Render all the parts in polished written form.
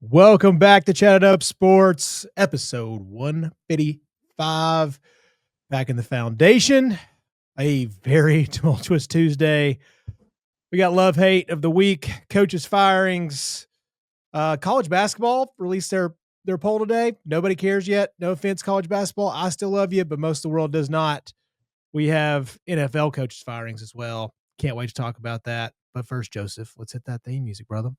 Welcome back to Chat Up Sports, episode 155. Back in the foundation, a very tumultuous Tuesday. We got love-hate of the week, coaches' firings. College basketball released their poll today. Nobody cares yet. No offense, college basketball. I still love you, but most of the world does not. We have NFL coaches' firings as well. Can't wait to talk about that. But first, Joseph, let's hit that theme music, brother.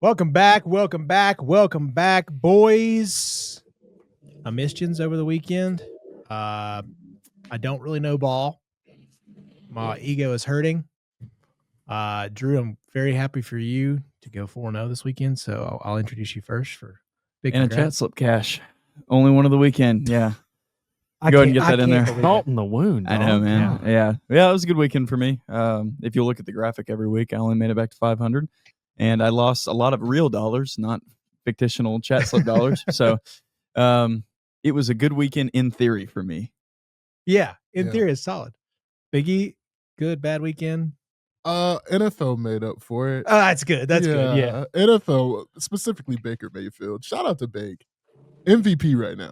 Welcome back, boys. I missed yous over the weekend. I don't really know ball. My ego is hurting. Drew, I'm very happy for you to go 4-0 this weekend, so I'll introduce you first for big and congrats. a chat slip cash. Only one of the weekend. Yeah. Go ahead and get that in there. Salt in the wound. I know, man. Yeah. It was a good weekend for me. If you look at the graphic every week, I only made it back to 500. And I lost a lot of real dollars, not fictional chat slip dollars. So it was a good weekend in theory for me. Yeah, in theory, it's solid. Biggie, good, bad weekend? NFL made up for it. That's good. That's good. Yeah. NFL, specifically Baker Mayfield. Shout out to Bake. MVP right now.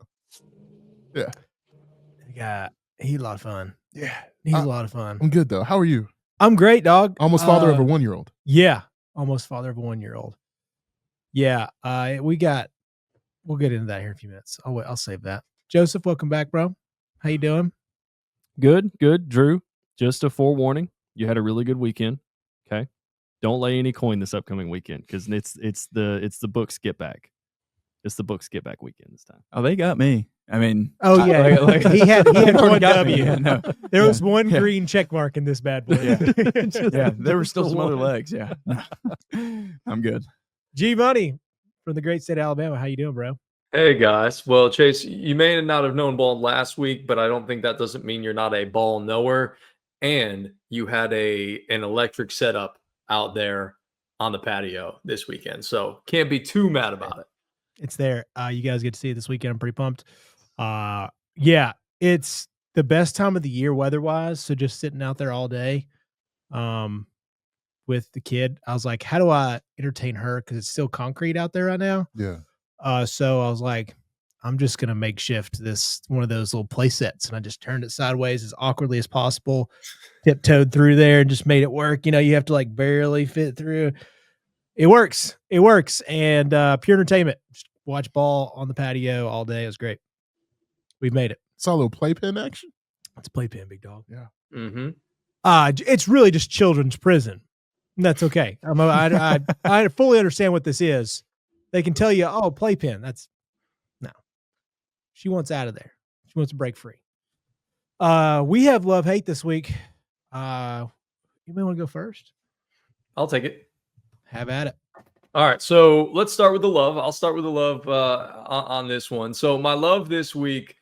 Yeah. He's a lot of fun. Yeah. He's a lot of fun. I'm good, though. How are you? I'm great, dog. Almost father of a 1-year-old. Yeah. Almost father of a 1-year-old. Yeah. We'll get into that here in a few minutes. I'll save that. Joseph, welcome back, bro. How you doing? Good. Drew, just a forewarning. You had a really good weekend. Okay. Don't lay any coin this upcoming weekend because it's the books get back. It's the books get back weekend this time. Oh, they got me. I mean, he had one W. Yeah, no. There was one green check mark in this bad boy. Yeah, there were still some other legs. Yeah, I'm good. G Money from the great state of Alabama. How you doing, bro? Hey guys. Well, Chase, you may not have known ball last week, but I don't think that doesn't mean you're not a ball knower. And you had an electric setup out there on the patio this weekend, so can't be too mad about it. It's there. You guys get to see it this weekend. I'm pretty pumped. Yeah, it's the best time of the year weather-wise. So just sitting out there all day, with the kid, I was like, how do I entertain her? Because it's still concrete out there right now. Yeah. So I was like, I'm just gonna makeshift this one of those little play sets, and I just turned it sideways as awkwardly as possible, tiptoed through there, and just made it work. You know, you have to like barely fit through. It works, and pure entertainment. Just watch ball on the patio all day. It was great. We've made it. Saw a little playpen action. It's a playpen, big dog. Yeah. Mm-hmm. It's really just children's prison. And that's okay. I fully understand what this is. They can tell you, oh, playpen. That's no. She wants out of there. She wants to break free. We have love-hate this week. You may want to go first. I'll take it. Have at it. All right, so let's start with the love. I'll start with the love on this one. So my love this week,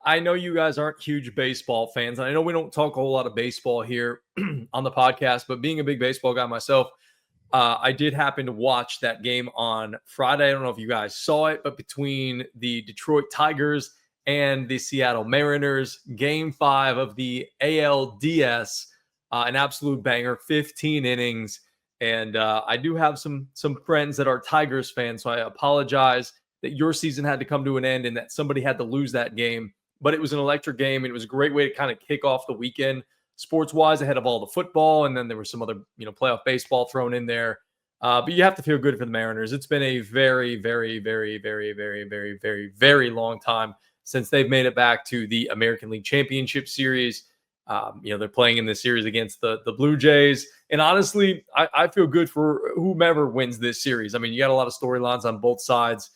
I know you guys aren't huge baseball fans. And I know we don't talk a whole lot of baseball here on the podcast, but being a big baseball guy myself, I did happen to watch that game on Friday. I don't know if you guys saw it, but between the Detroit Tigers and the Seattle Mariners, Game 5 of the ALDS, an absolute banger, 15 innings. And I do have some friends that are Tigers fans, so I apologize that your season had to come to an end and that somebody had to lose that game. But it was an electric game, and it was a great way to kind of kick off the weekend sports-wise ahead of all the football, and then there was some other playoff baseball thrown in there. But you have to feel good for the Mariners. It's been a very, very, very, very, very, very, very, very long time since they've made it back to the American League Championship Series. They're playing in this series against the Blue Jays. And honestly, I feel good for whomever wins this series. I mean, you got a lot of storylines on both sides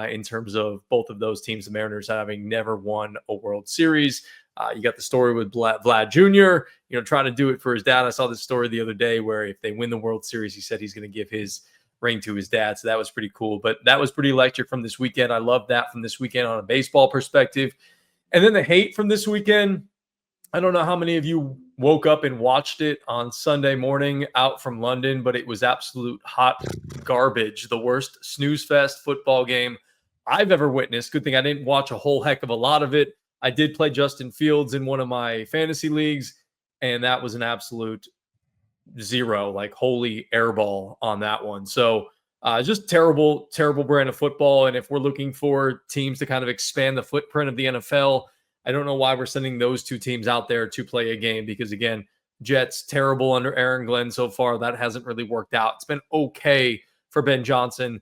in terms of both of those teams, the Mariners having never won a World Series. You got the story with Vlad Jr., trying to do it for his dad. I saw this story the other day where if they win the World Series, he said he's going to give his ring to his dad. So that was pretty cool. But that was pretty electric from this weekend. I love that from this weekend on a baseball perspective. And then the hate from this weekend, I don't know how many of you woke up and watched it on Sunday morning out from London, but it was absolute hot garbage. The worst snooze fest football game I've ever witnessed. Good thing I didn't watch a whole heck of a lot of it. I did play Justin Fields in one of my fantasy leagues, and that was an absolute zero, like holy airball on that one. So just terrible, terrible brand of football. And if we're looking for teams to kind of expand the footprint of the NFL, I don't know why we're sending those two teams out there to play a game because, again, Jets terrible under Aaron Glenn so far. That hasn't really worked out. It's been okay for Ben Johnson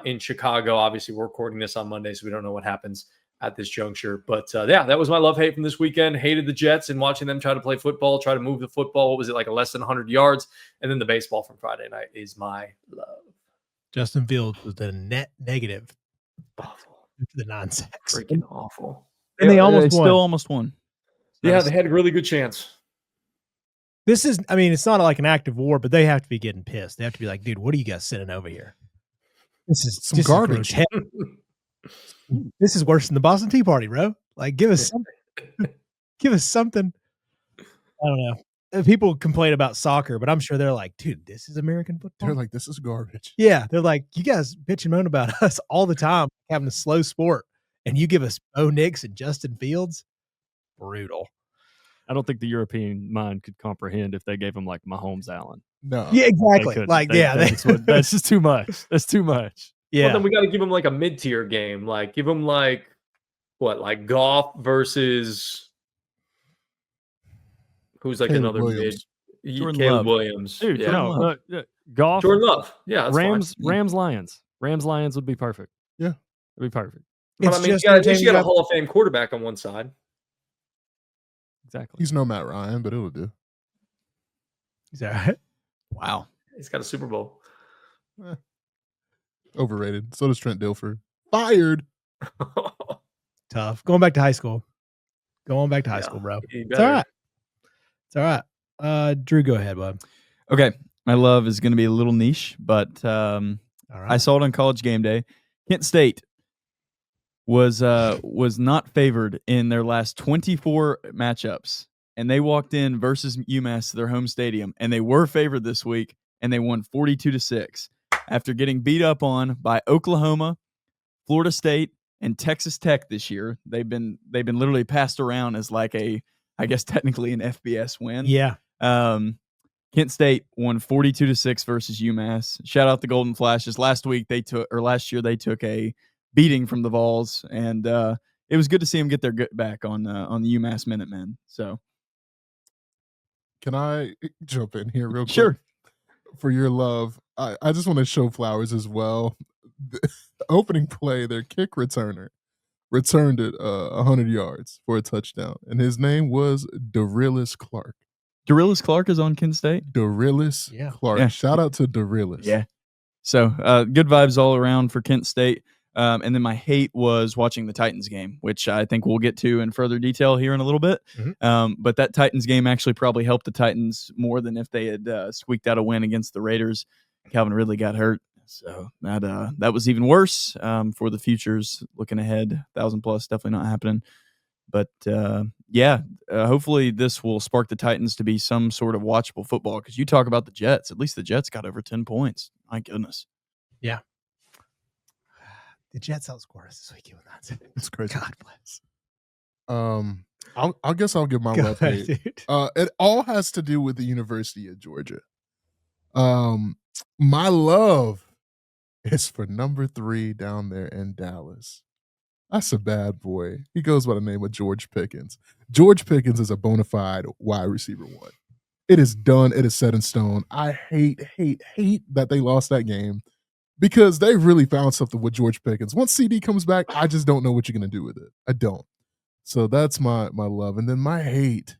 in Chicago. Obviously, we're recording this on Monday, so we don't know what happens at this juncture. But yeah, that was my love-hate from this weekend. Hated the Jets and watching them try to play football, try to move the football. What was it, like a less than 100 yards? And then the baseball from Friday night is my love. Justin Fields was the net negative Awful. for the non-sacks. Freaking awful. And they almost won. Still almost won. Yeah, they had a really good chance. This is, I mean, it's not like an active war, but they have to be getting pissed. They have to be like, dude, what are you guys sending over here? This is Some garbage. This is worse than the Boston Tea Party, bro. Like, give us something. Give us something. I don't know. People complain about soccer, but I'm sure they're like, dude, this is American football. They're like, this is garbage. Yeah, they're like, you guys bitch and moan about us all the time having a slow sport, and you give us Bo Nix and Justin Fields. Brutal. I don't think the European mind could comprehend if they gave him like Mahomes Allen. No. Yeah, They exactly. couldn't. Like, They- yeah, that's just too much. That's too much. Well, yeah. then we got to give them like a mid-tier game. Like, give them like, what, like Goff versus who's like Caleb another Williams. mid? Jordan Caleb Love. Williams. Dude, yeah. no, Goff, Jordan Love. Yeah, that's Rams, fine. Lions. Rams, Lions would be perfect. Yeah. It'd be perfect. But It's I mean, just at least entertaining you got a about- Hall of Fame quarterback on one side. Exactly. He's no Matt Ryan, but it'll do. Is that right? Wow. He's got a Super Bowl. Overrated. So does Trent Dilfer. Fired. Tough. Going back to high school. Going back to high Yeah, school, bro. he It's all better. right. It's all right. Drew, go ahead, bud. Okay. My love is going to be a little niche, but All right. I saw it on College Game Day. Kent State was not favored in their last 24 matchups, and they walked in versus UMass to their home stadium, and they were favored this week, and they won 42-6 after getting beat up on by Oklahoma, Florida State, and Texas Tech this year. They've been literally passed around as like I guess technically an FBS win. Yeah. Kent State won 42-6 versus UMass. Shout out the Golden Flashes. Last year they took a beating from the Vols, and it was good to see them get their get back on the UMass Minutemen. So, Can I jump in here real quick? Sure. For your love, I just want to show flowers as well. The opening play, their kick returner returned it 100 yards for a touchdown, and his name was Darillis Clark. Darillis Clark is on Kent State. Darillis Yeah. Clark. Yeah. Shout out to Darillis. Yeah. So good vibes all around for Kent State. And then my hate was watching the Titans game, which I think we'll get to in further detail here in a little bit. But that Titans game actually probably helped the Titans more than if they had squeaked out a win against the Raiders. Calvin Ridley got hurt. So that was even worse for the futures looking ahead. 1,000 plus, definitely not happening. But hopefully this will spark the Titans to be some sort of watchable football. Because you talk about the Jets, at least the Jets got over 10 points. My goodness. Yeah. The Jets outscored us this weekend with that. It's crazy. God bless. I guess I'll give my Go love ahead, hate. dude. It all has to do with the University of Georgia. My love is for number 3 down there in Dallas. That's a bad boy. He goes by the name of George Pickens. George Pickens is a bona fide wide receiver 1. It is done. It is set in stone. I hate that they lost that game because they really found something with George Pickens. Once CD comes back, I just don't know what you're going to do with it. I don't. So that's my love. And then my hate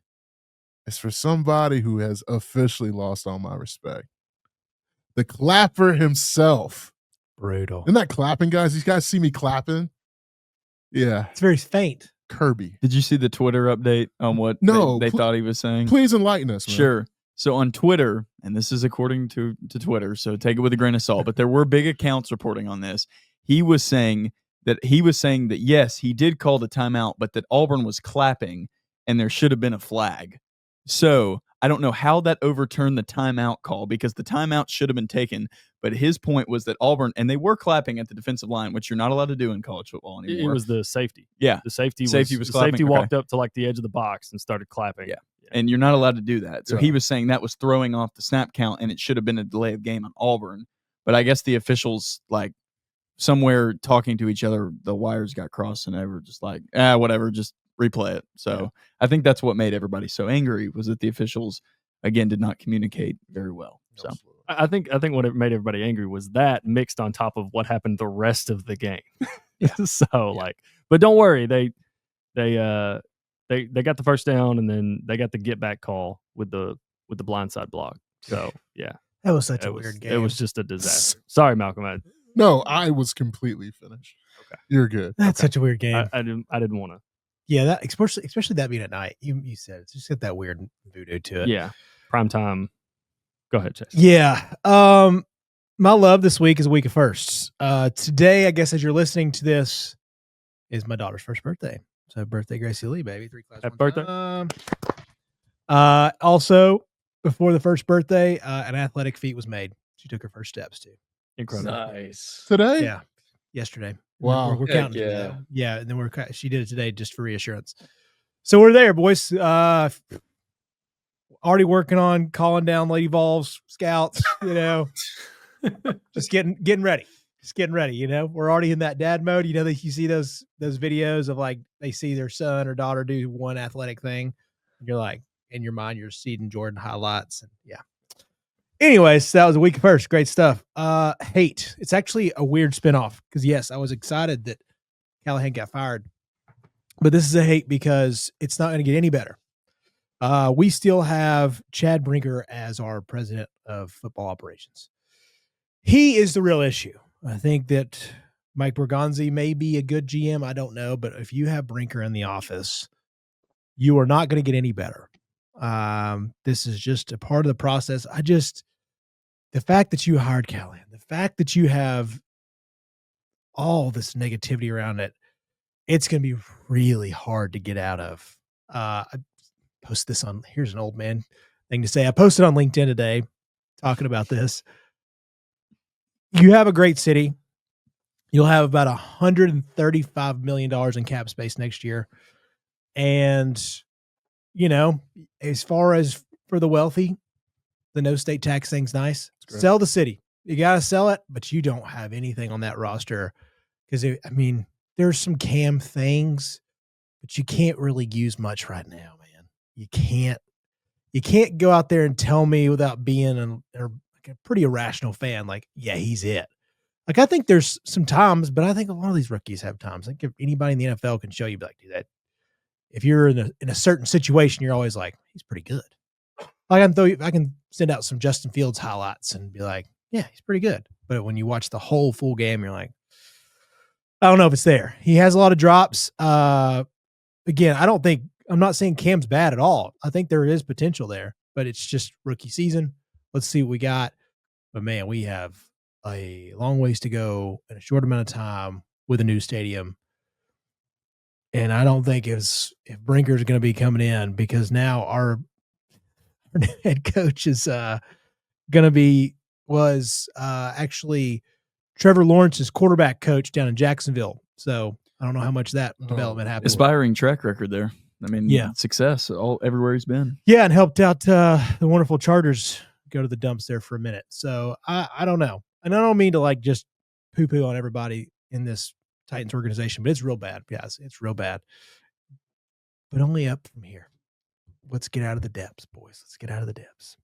is for somebody who has officially lost all my respect. The clapper himself. Brutal. Isn't that clapping, guys? These guys see me clapping? Yeah. It's very faint. Kirby. Did you see the Twitter update on what No, they thought he was saying? Please enlighten us, man. Sure. So on Twitter, and this is according to Twitter, so take it with a grain of salt, but there were big accounts reporting on this. He was saying that yes, he did call the timeout, but that Auburn was clapping and there should have been a flag. So I don't know how that overturned the timeout call, because the timeout should have been taken. But his point was that Auburn, and they were clapping at the defensive line, which you're not allowed to do in college football anymore. It was the safety. Yeah. The safety was clapping. safety Okay. walked up to like the edge of the box and started clapping. Yeah. And you're not allowed to do that. So Yeah. he was saying that was throwing off the snap count, and it should have been a delay of game on Auburn. But I guess the officials, like, somewhere talking to each other, the wires got crossed, and they were just like, whatever, just replay it. So I think that's what made everybody so angry, was that the officials, again, did not communicate very well. So Absolutely. I think what made everybody angry was that mixed on top of what happened the rest of the game. But don't worry, they got the first down, and then they got the get back call with the blindside block. So yeah, That was such a it was, weird game. It was just a disaster. Sorry, Malcolm. No, I was completely finished. Okay. You're good. That's such a weird game. I didn't want to. Yeah, that especially that being at night. You said it's just got that weird voodoo to it. Yeah, prime time. Go ahead, Chase. Yeah. My love this week is a week of firsts. Today, I guess as you're listening to this, is my daughter's first birthday. So birthday, Gracie Lee, baby. 3 class. Happy one birthday. time. Also, before the first birthday, an athletic feat was made. She took her first steps too. Incredible. Nice. Today? Yeah, yesterday. Wow. We're Heck counting. yeah. Today. Yeah, and then she did it today just for reassurance. So we're there, boys. Already working on calling down Lady Vols scouts. Just getting ready. Just getting ready. We're already in that dad mode. That you see those videos of, like, they see their son or daughter do one athletic thing. And you're like, in your mind, you're seeing Jordan highlights, and yeah. Anyways, that was a week first. Great stuff. Hate. It's actually a weird spinoff because, yes, I was excited that Callahan got fired, but this is a hate because it's not going to get any better. We still have Chad Brinker as our president of football operations. He is the real issue. I think that Mike Bergonzi may be a good GM. I don't know, but if you have Brinker in the office, you are not going to get any better. This is just a part of the process. The fact that you hired Callahan, the fact that you have all this negativity around it, it's going to be really hard to get out of. I post this on, here's an old man thing to say. I posted on LinkedIn today talking about this. You have a great city. You'll have about $135 million in cap space next year. And, as far as for the wealthy, the no state tax thing's nice. Sell the city. You got to sell it, but you don't have anything on that roster because, there's some Cam things, but you can't really use much right now, man. You can't go out there and tell me without being a pretty irrational fan, like, yeah, he's it. Like, I think there's some times, but I think a lot of these rookies have times. I think if anybody in the NFL can show you, like, do that. If you're in a certain situation, you're always like, he's pretty good. I can send out some Justin Fields highlights and be like, yeah, he's pretty good. But when you watch the whole full game, you're like, I don't know if it's there. He has a lot of drops. Again, I'm not saying Cam's bad at all. I think there is potential there, but it's just rookie season. Let's see what we got. But man, we have a long ways to go in a short amount of time with a new stadium. And I don't think if Brinker's going to be coming in, because now our head coach is was actually Trevor Lawrence's quarterback coach down in Jacksonville. So I don't know how much that development happened. Aspiring track record there. Yeah. Success everywhere he's been. Yeah, and helped out the wonderful Chargers go to the dumps there for a minute. So I don't know. And I don't mean to like just poo-poo on everybody in this Titans organization, but it's real bad, guys. It's real bad. But only up from here. Let's get out of the depths, boys. Let's get out of the depths.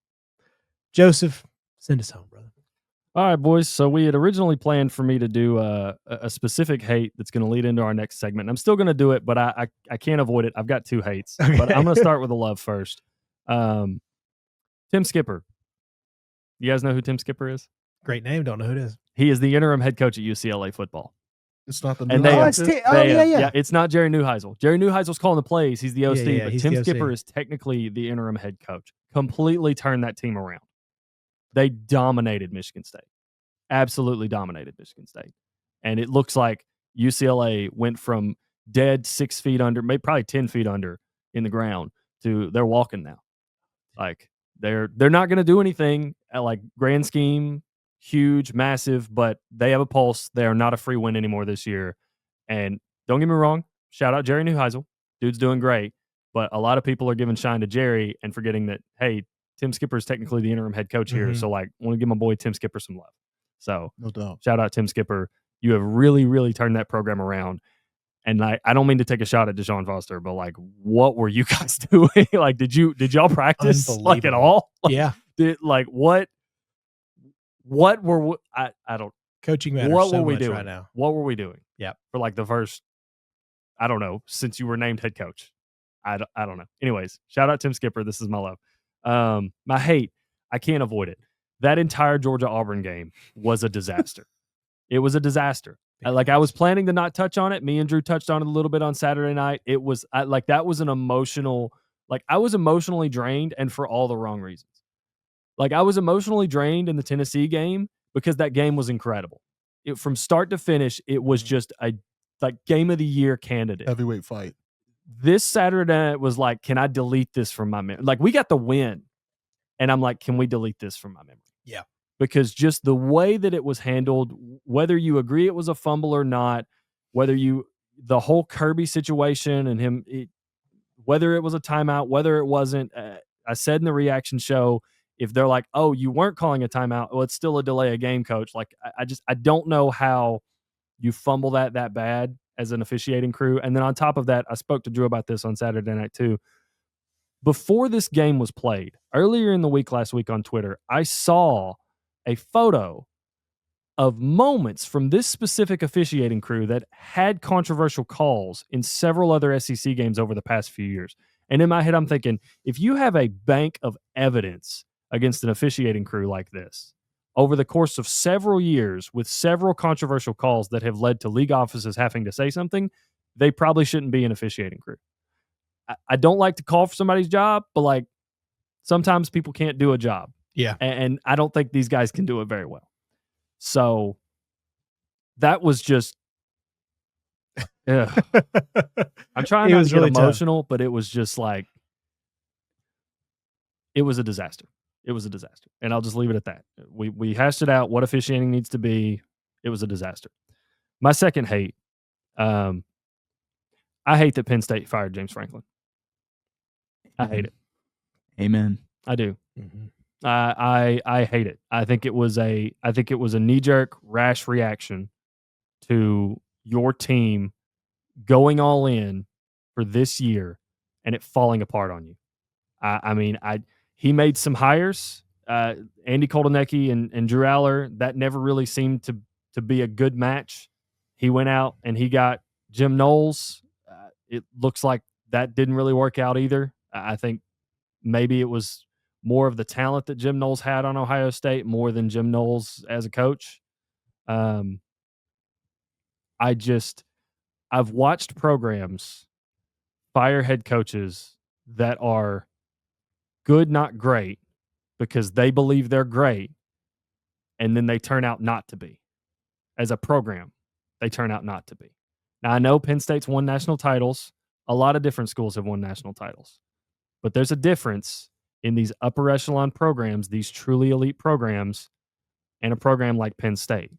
Joseph, send us home, brother. All right, boys. So we had originally planned for me to do a specific hate that's going to lead into our next segment. And I'm still going to do it, but I can't avoid it. I've got 2 hates, Okay. but I'm going to start with a love first. Tim Skipper. You guys know who Tim Skipper is? Great name. Don't know who it is. He is the interim head coach at UCLA football. It's not the And new they- house. yeah. It's not Jerry Neuheisel. Jerry Neuheisel's calling the plays. He's the OC, Yeah, but he's Tim the OC. Skipper is technically the interim head coach. Completely turned that team around. They dominated Michigan State. Absolutely dominated Michigan State. And it looks like UCLA went from dead 6 feet under, maybe probably 10 feet under, in the ground to they're walking now. Like they're not going to do anything at like grand scheme, huge, massive, but they have a pulse. They are not a free win anymore this year. And don't get me wrong, shout out Jerry Neuheisel. Dude's doing great. But a lot of people are giving shine to Jerry and forgetting that, hey, Tim Skipper is technically the interim head coach here. So, like, I want to give my boy Tim Skipper some love. So, No doubt. shout out Tim Skipper. You have really, really turned that program around. And I don't mean to take a shot at Deshaun Foster, but like, what were you guys doing? Like, did y'all practice like at all? Like, Yeah. What were I don't Coaching matters what so were we much doing right now. What were we doing? Yeah. For like the first, I don't know, since you were named head coach. I don't know. Anyways, shout out Tim Skipper. This is my love. My hate, I can't avoid it. That entire Georgia-Auburn game was a disaster. It was a disaster. I was planning to not touch on it. Me and Drew touched on it a little bit on Saturday night. It was that was an emotional, I was emotionally drained, and for all the wrong reasons. Like, I was emotionally drained in the Tennessee game because that game was incredible. From start to finish, it was just a game of the year candidate. Heavyweight fight. This Saturday was like, can I delete this from my memory? Like, we got the win, and I'm like, can we delete this from my memory? Yeah. Because just the way that it was handled, whether you agree it was a fumble or not, the whole Kirby situation and him, whether it was a timeout, whether it wasn't, I said in the reaction show, if they're like, oh, you weren't calling a timeout, well, it's still a delay of game, coach. Like, I don't know how you fumble that bad as an officiating crew. And then on top of that, I spoke to Drew about this on Saturday night too. Before this game was played, earlier in the week, last week on Twitter, I saw a photo of moments from this specific officiating crew that had controversial calls in several other SEC games over the past few years. And in my head, I'm thinking, if you have a bank of evidence against an officiating crew like this, over the course of several years with several controversial calls that have led to league offices having to say something, they probably shouldn't be an officiating crew. I don't like to call for somebody's job, but sometimes people can't do a job. Yeah. And I don't think these guys can do it very well. So that was just, I'm trying not to get emotional, but it was just like, it was a disaster. It was a disaster. And I'll just leave it at that. We hashed it out, what officiating needs to be. It was a disaster. My second hate, I hate that Penn State fired James Franklin. I hate it. Amen. I do. Mm-hmm. I hate it. I think it was a knee-jerk, rash reaction to your team going all in for this year and it falling apart on you. He made some hires, Andy Koldenecki and Drew Aller. That never really seemed to be a good match. He went out and he got Jim Knowles. It looks like that didn't really work out either. I think maybe it was more of the talent that Jim Knowles had on Ohio State more than Jim Knowles as a coach. I've watched programs fire head coaches that are good, not great, because they believe they're great, and then they turn out not to be. As a program, they turn out not to be. Now, I know Penn State's won national titles. A lot of different schools have won national titles. But there's a difference in these upper echelon programs, these truly elite programs, and a program like Penn State.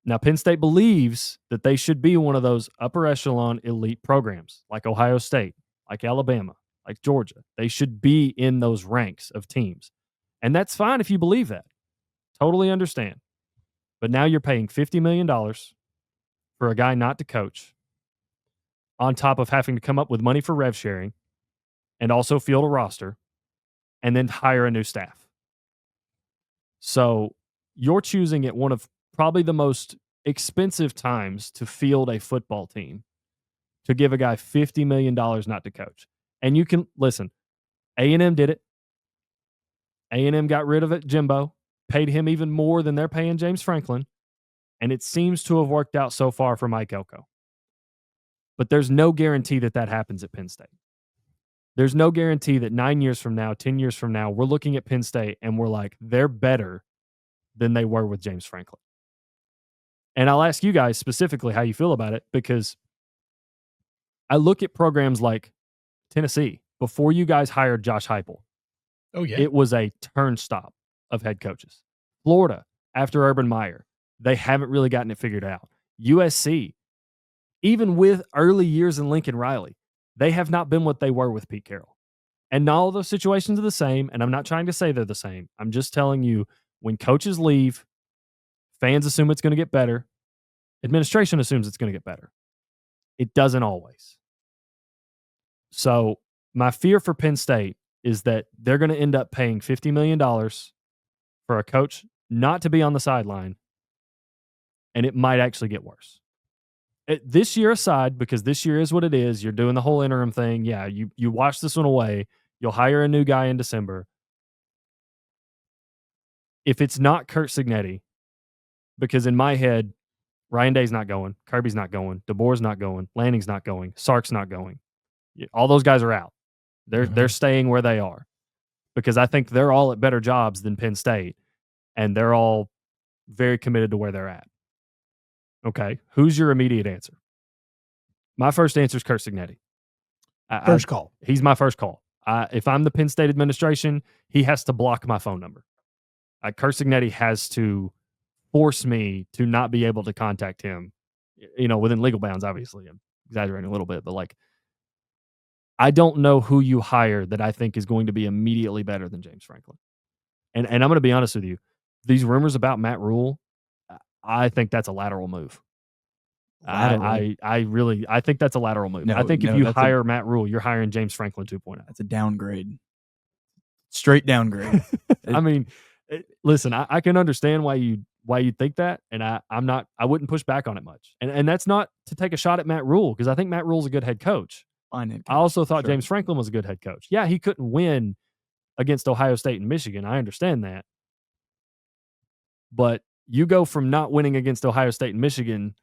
Now, Penn State believes that they should be one of those upper echelon elite programs, like Ohio State, like Alabama, like Georgia. They should be in those ranks of teams. And that's fine if you believe that. Totally understand. But now you're paying $50 million for a guy not to coach, on top of having to come up with money for rev sharing and also field a roster and then hire a new staff. So you're choosing at one of probably the most expensive times to field a football team to give a guy $50 million not to coach. And you can, listen, A&M did it. A&M got rid of it, Jimbo, paid him even more than they're paying James Franklin, and it seems to have worked out so far for Mike Elko. But there's no guarantee that happens at Penn State. There's no guarantee that 9 years from now, 10 years from now, we're looking at Penn State and we're like, they're better than they were with James Franklin. And I'll ask you guys specifically how you feel about it, because I look at programs like Tennessee, before you guys hired Josh Heupel, Oh yeah. it was a turnstile of head coaches. Florida, after Urban Meyer, they haven't really gotten it figured out. USC, even with early years in Lincoln Riley, they have not been what they were with Pete Carroll. And not all those situations are the same, and I'm not trying to say they're the same. I'm just telling you, when coaches leave, fans assume it's going to get better. Administration assumes it's going to get better. It doesn't always. So my fear for Penn State is that they're going to end up paying $50 million for a coach not to be on the sideline, and it might actually get worse. This year aside, because this year is what it is, you're doing the whole interim thing. Yeah, you wash this one away. You'll hire a new guy in December. If it's not Kurt Signetti, because in my head, Ryan Day's not going, Kirby's not going, DeBoer's not going, Lanning's not going, Sark's not going. All those guys are out. They're staying where they are because I think they're all at better jobs than Penn State, and they're all very committed to where they're at. Okay, who's your immediate answer? My first answer is Kurt Signetti. First call. He's my first call. If I'm the Penn State administration, he has to block my phone number. Kurt Signetti has to force me to not be able to contact him, within legal bounds, obviously. I'm exaggerating a little bit, but I don't know who you hire that I think is going to be immediately better than James Franklin. And I'm going to be honest with you. These rumors about Matt Rule, I think that's a lateral move. I think that's a lateral move. I think if you hire Matt Rule, you're hiring James Franklin 2.0. That's a downgrade. Straight downgrade. I mean, listen, I can understand why you think that, and I wouldn't push back on it much. And that's not to take a shot at Matt Rule, because I think Matt Rule's a good head coach. I also thought James Franklin was a good head coach. Yeah, he couldn't win against Ohio State and Michigan. I understand that. But you go from not winning against Ohio State and Michigan,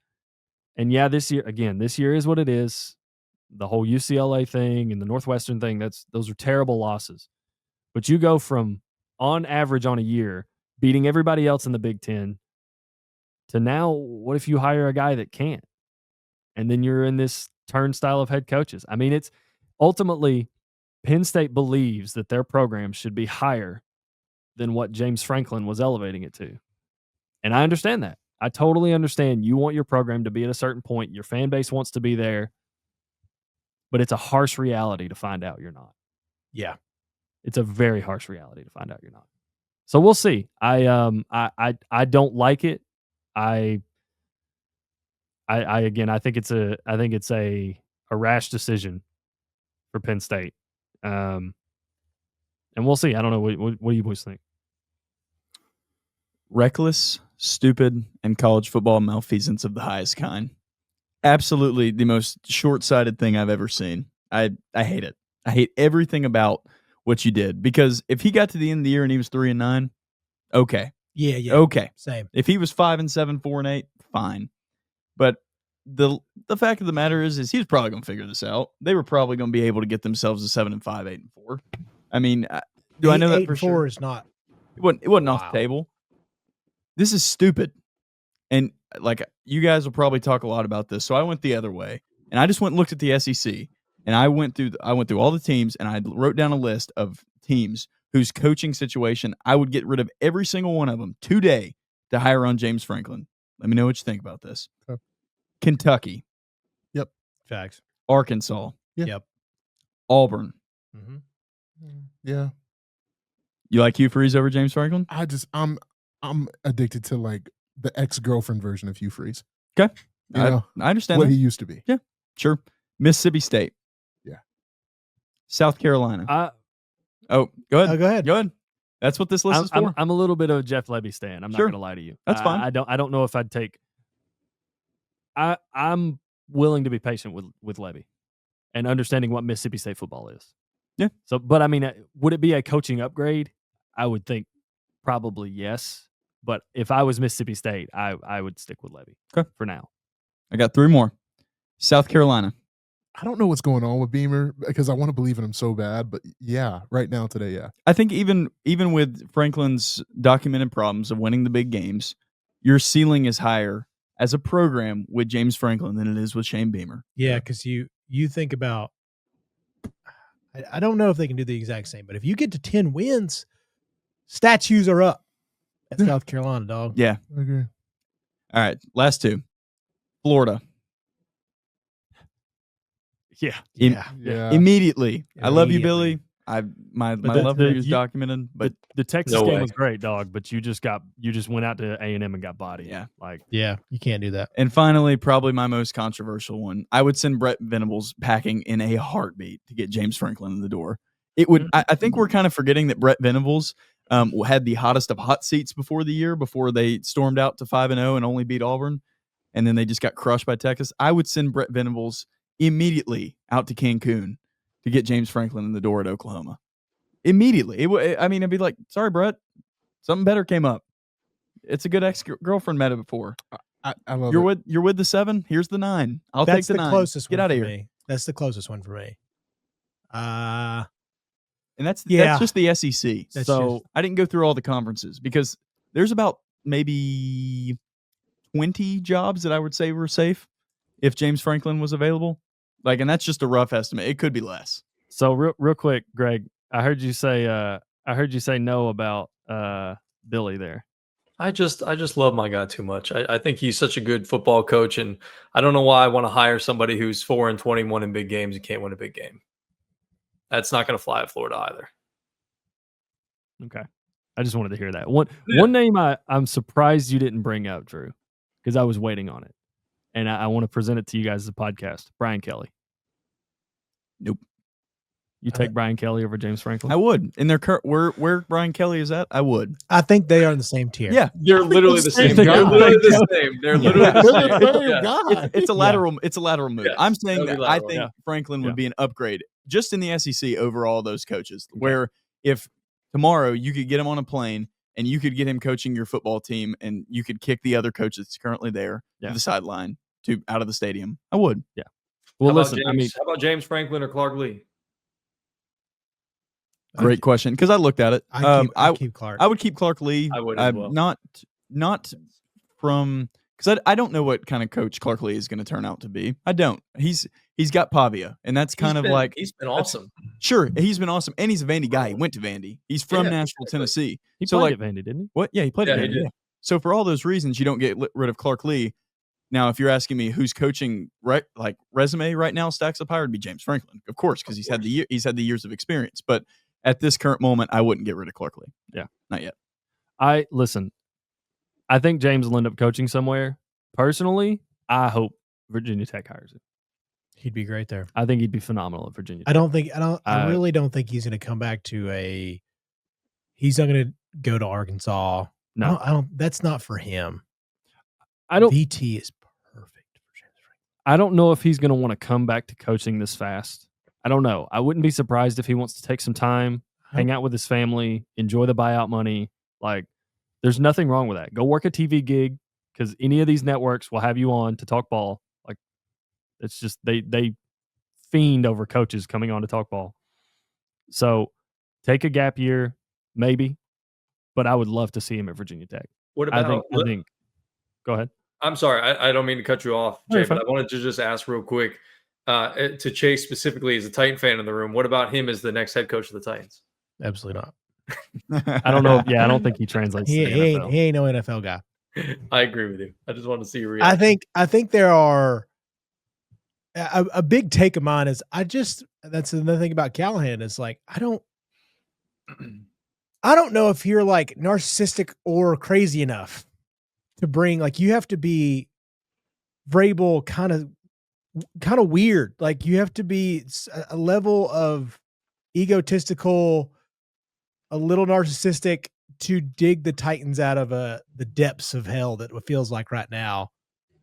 and this year is what it is. The whole UCLA thing and the Northwestern thing, those are terrible losses. But you go from, on average on a year, beating everybody else in the Big Ten to now, what if you hire a guy that can't? And then you're in this turnstile of head coaches. I mean, it's ultimately Penn State believes that their program should be higher than what James Franklin was elevating it to. And I understand that. I totally understand you want your program to be at a certain point. Your fan base wants to be there. But it's a harsh reality to find out you're not. Yeah. It's a very harsh reality to find out you're not. So we'll see. I don't like it. I think it's a rash decision for Penn State. And we'll see. I don't know. What do you boys think? Reckless, stupid, and college football malfeasance of the highest kind. Absolutely the most short-sighted thing I've ever seen. I hate it. I hate everything about what you did, because if he got to the end of the year and he was 3-9, okay. Yeah. Okay. Same. If he was 5-7, 4-8, fine. But the fact of the matter is he was probably going to figure this out. They were probably going to be able to get themselves to 7-5, 8-4. I mean, do I know that for sure? 8-4 is not. It wasn't off the table. This is stupid. And you guys will probably talk a lot about this. So I went the other way, and I just went and looked at the SEC, and I went through all the teams, and I wrote down a list of teams whose coaching situation I would get rid of every single one of them today to hire on James Franklin. Let me know what you think about this. Okay. Kentucky. Yep. Facts. Arkansas. Yeah. Yep. Auburn. Mm-hmm. Yeah. You like Hugh Freeze over James Franklin? I'm addicted to the ex-girlfriend version of Hugh Freeze. Okay. I understand what that. he used to be. Yeah, sure. Mississippi State. Yeah. South Carolina. Go ahead. Go ahead. Go ahead. That's what this list is for. I'm a little bit of a Jeff Lebby stan. I'm not going to lie to you. That's fine. I don't know if I'd take. I'm willing to be patient with Lebby and understanding what Mississippi State football is. Yeah. So, but I mean, would it be a coaching upgrade? I would think probably yes. But if I was Mississippi State, I would stick with Lebby for now. I got 3 more. South Carolina. I don't know what's going on with Beamer because I want to believe in him so bad, but yeah, right now today, yeah. I think even with Franklin's documented problems of winning the big games, your ceiling is higher as a program with James Franklin than it is with Shane Beamer. Yeah, because you think about I don't know if they can do the exact same, but if you get to 10 wins, statues are up at South Carolina, dog. Yeah. I agree. All right. Last two. Florida. Yeah. Yeah. Immediately. I love you, Immediately. Billy. My the- love for you is you- documented, but The Texas No game way. was great, dog, but you just went out to A&M and got bodied. Yeah. Like, Yeah, you can't do that. and finally, probably my most controversial one. I would send Brett Venables packing in a heartbeat to get James Franklin in the door. It would. I think we're kind of forgetting that Brett Venables had the hottest of hot seats before the year, before they stormed out to 5-0 and only beat Auburn, and then they just got crushed by Texas. I would send Brett Venables immediately out to Cancun to get James Franklin in the door at Oklahoma. Immediately. I'd be like, sorry, Brett, something better came up. It's a good ex-girlfriend metaphor. I love You're it. with the 7. Here's the 9. I'll That's take the 9. closest Get one out of for here. me. That's the closest one for me. And that's Yeah. just the SEC. That's So just- I didn't go through all the conferences because there's about maybe 20 jobs that I would say were safe if James Franklin was available. Like, and that's just a rough estimate. It could be less. so real quick, Greg, I heard you say no about Billy there. I just love my guy too much. I think he's such a good football coach, and I don't know why I want to hire somebody who's 4-21 in big games and can't win a big game. That's not going to fly at Florida either. Okay. I just wanted to hear that. One Yeah. name I'm surprised you didn't bring up, Drew, because I was waiting on it. And I want to present it to you guys as a podcast. Brian Kelly. Nope. You take Brian Kelly over James Franklin? I would. In their where Brian Kelly is at, I would. I think they are in the same tier. Yeah. They're literally the same. same They're guy. literally the same. They're literally the They're same. the same Yeah. guy. It's a lateral move. Yes, I'm saying that'll be that I lateral. think Yeah. Franklin would Yeah. be an upgrade just in the SEC over all those coaches. Where if tomorrow you could get him on a plane and you could get him coaching your football team and you could kick the other coach that's currently there Yeah. to the sideline to out of the stadium, I would. Well, How about listen, James, how about James Franklin or Clark Lee? Great question because I looked at it. I keep Clark. I would keep Clark Lee. I would as well. Not from because I don't know what kind of coach Clark Lee is going to turn out to be. I don't. He's got Pavia, and that's kind of like he's been awesome. sure he's been awesome, and he's a Vandy guy. He went to Vandy. He's from Yeah, Nashville, exactly. Tennessee. he so, played like- at Vandy, didn't he? What? Yeah, he played Yeah, at he Vandy. did. Yeah. So for all those reasons, you don't get rid of Clark Lee. Now, if you're asking me who's coaching right, like resume right now stacks up higher, it'd be James Franklin, of course, because he's had the years of experience. But at this current moment, I wouldn't get rid of Clark Lee. Yeah. Not yet. I think James will end up coaching somewhere. Personally, I hope Virginia Tech hires him. He'd be great there. I think he'd be phenomenal at Virginia I Tech. I really don't think he's going to come back to he's not going to go to Arkansas. No. I don't that's not for him. I don't VT is perfect for James Franklin. I don't know if he's going to want to come back to coaching this fast. I don't know. I wouldn't be surprised if he wants to take some time, hang out with his family, enjoy the buyout money. Like, there's nothing wrong with that. Go work a TV gig because any of these networks will have you on to talk ball. Like, it's just they fiend over coaches coming on to talk ball. So take a gap year, maybe, but I would love to see him at Virginia Tech. What I about? think. Go ahead. I'm sorry, I don't mean to cut you off, No, Jay, you're but fine. I wanted to just ask real quick to Chase specifically as a Titan fan in the room. What about him as the next head coach of the Titans? Absolutely not. I don't know. Yeah, I don't think he translates He, to the he NFL. ain't he ain't no NFL guy. I agree with you. I just wanted to see your reaction. I think there are a big take of mine is that's another thing about Callahan is like I don't know if you're like narcissistic or crazy enough to bring like you have to be Vrabel kind of weird. Like you have to be a level of egotistical, a little narcissistic to dig the Titans out of the depths of hell that it feels like right now.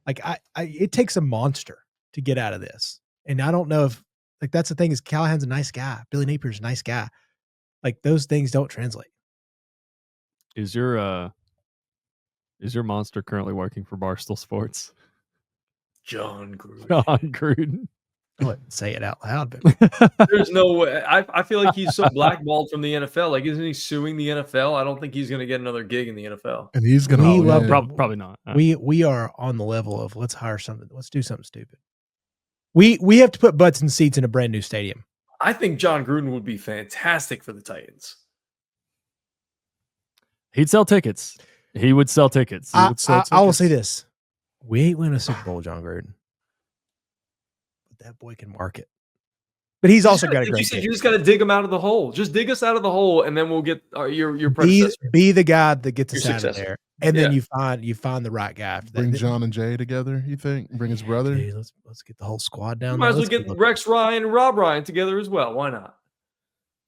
Like it takes a monster to get out of this. And I don't know if like that's the thing is Callahan's a nice guy. Billy Napier's a nice guy. Like those things don't translate. Is your monster currently working for Barstool Sports? John Gruden. John Gruden. I wouldn't say it out loud, but There's no way. I feel like he's so blackballed from the NFL. Like, isn't he suing the NFL? I don't think he's going to get another gig in the NFL. And he's gonna. We win. love Probably not. we are on the level of let's hire something. Let's do something stupid. We have to put butts in seats in a brand new stadium. I think John Gruden would be fantastic for the Titans. He'd sell tickets. He would sell tickets. I would sell will say tickets. this: we ain't winning a Super Bowl, John Gruden, but that boy can market. But he's also got a great You team. just got to dig him out of the hole. Just dig us out of the hole, and then we'll get your predecessor. Be the guy that gets us Your out of successor. there, and then you find the right guy after Bring that. John and Jay together, you think? Bring his brother? Dude, let's get the whole squad down Might there. as well get Rex Ryan and Rob Ryan together as well. Why not?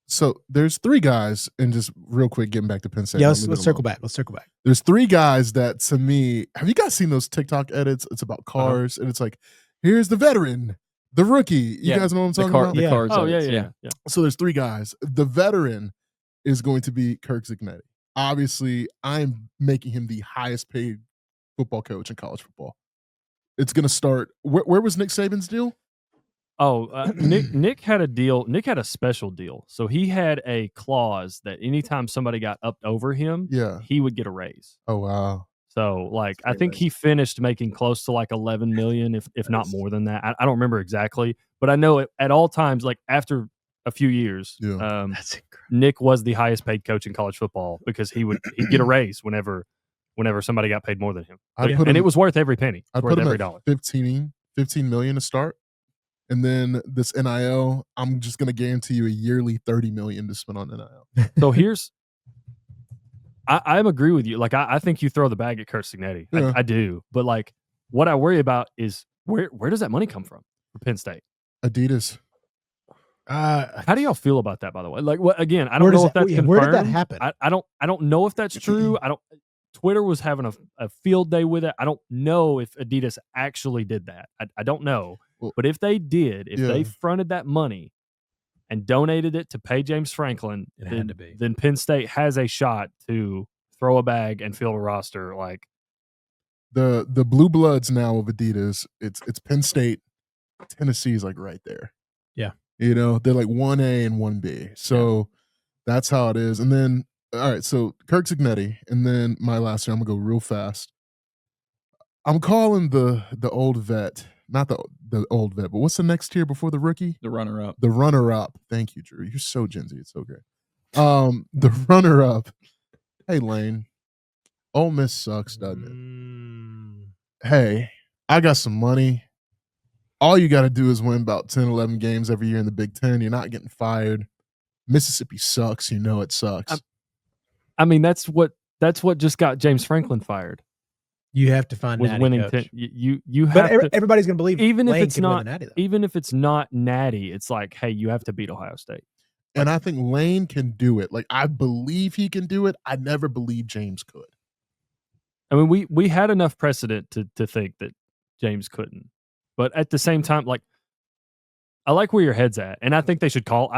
So there's 3 guys, and just real quick, getting back to Penn State. Yeah, I'll let's leave it circle alone. back. Let's circle back. There's 3 guys that, to me, have you guys seen those TikTok edits? It's about cars, and it's like, here's the veteran, the rookie. You guys know what I'm talking about? The Yeah. cars. Oh, edits, yeah. So there's 3 guys. The veteran is going to be Kirk Zignetti. Obviously, I'm making him the highest paid football coach in college football. It's going to start. Where was Nick Saban's deal? Oh, Nick had a deal. Nick had a special deal. So he had a clause that anytime somebody got upped over him, Yeah. he would get a raise. Oh, wow. So, like, I pretty think nice. he finished making close to like 11 million, if not more than that. I don't remember exactly, but I know at all times, like after a few years, Yeah. That's incredible. Nick was the highest paid coach in college football because he'd get a raise whenever somebody got paid more than him. I'd But- put and him- it was worth every penny. I'd Worth put him every at dollar. 15 million to start. And then this NIL, I'm just going to guarantee you a yearly 30 million to spend on NIL. So here's, I agree with you. Like, I think you throw the bag at Kurt Signetti. Yeah. I do. But like, what I worry about is where does that money come from for Penn State? Adidas. How do y'all feel about that, by the way? Like, what again? I don't Where does know if that- that's yeah, confirmed. where did that happen? I don't know if that's true. Twitter was having a field day with it. I don't know if Adidas actually did that. I don't know. Well, But if they did, if yeah. they fronted that money and donated it to pay James Franklin, It had to be. then Penn State has a shot to throw a bag and field a roster. Like, The blue bloods now of Adidas, it's Penn State. Tennessee is like right there. Yeah. You know, they're like 1A and 1B. So that's how it is. And then, all right, so Kirk Zignetti, and then my last year, I'm going to go real fast. I'm calling the old vet, not the old vet, but what's the next tier before the rookie? The runner-up. The runner-up. Thank you, Drew. You're so Gen Z. It's so great. The runner-up. Hey, Lane. Ole Miss sucks, doesn't it? Hey, I got some money. All you got to do is win about 10, 11 games every year in the Big Ten. You're not getting fired. Mississippi sucks. You know it sucks. I mean, that's what just got James Franklin fired. You have to find Was Natty winning coach. 10, you But have to, everybody's going to believe even if Lane it's can win not the Natty, though. even if it's not Natty, it's like, hey, you have to beat Ohio State. And I think Lane can do it. Like, I believe he can do it. I never believed James could. I mean, we had enough precedent to think that James couldn't. But at the same time, like, I like where your head's at, and I think they should call.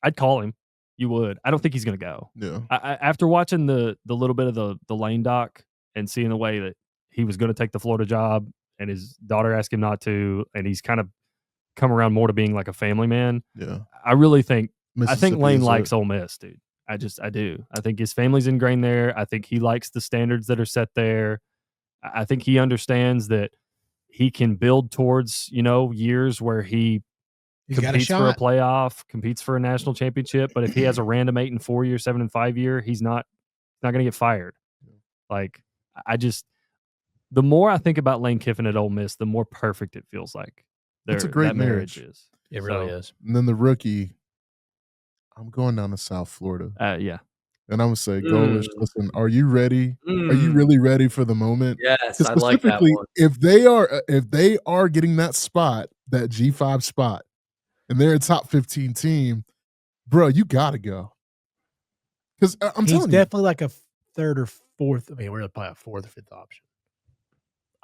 I'd call him. You would. I don't think he's going to go. Yeah. After watching the little bit of the Lane doc and seeing the way that he was going to take the Florida job, and his daughter asked him not to, and he's kind of come around more to being like a family man. Yeah. I really think Mississippi Lane is likes it. Ole Miss, dude. I do. I think his family's ingrained there. I think he likes the standards that are set there. I think he understands that he can build towards, years where he He's got a competes for a shot. playoff, competes for a national championship. But if he has a random 8-4 year, 7-5 year, he's not going to get fired. Like, the more I think about Lane Kiffin at Ole Miss, the more perfect it feels like. It's a great that marriage marriage. is. It really So, is. And then the rookie, I'm going down to South Florida. Yeah. And I'm going to say, Golish, listen, are you ready? Are you really ready for the moment? Yes, 'Cause I like that specifically, one. if they are getting that spot, that G5 spot, and they're a top 15 team, bro, you got to go. Because I'm He's telling you, definitely like a third or fourth. I mean, we're probably a fourth or fifth option.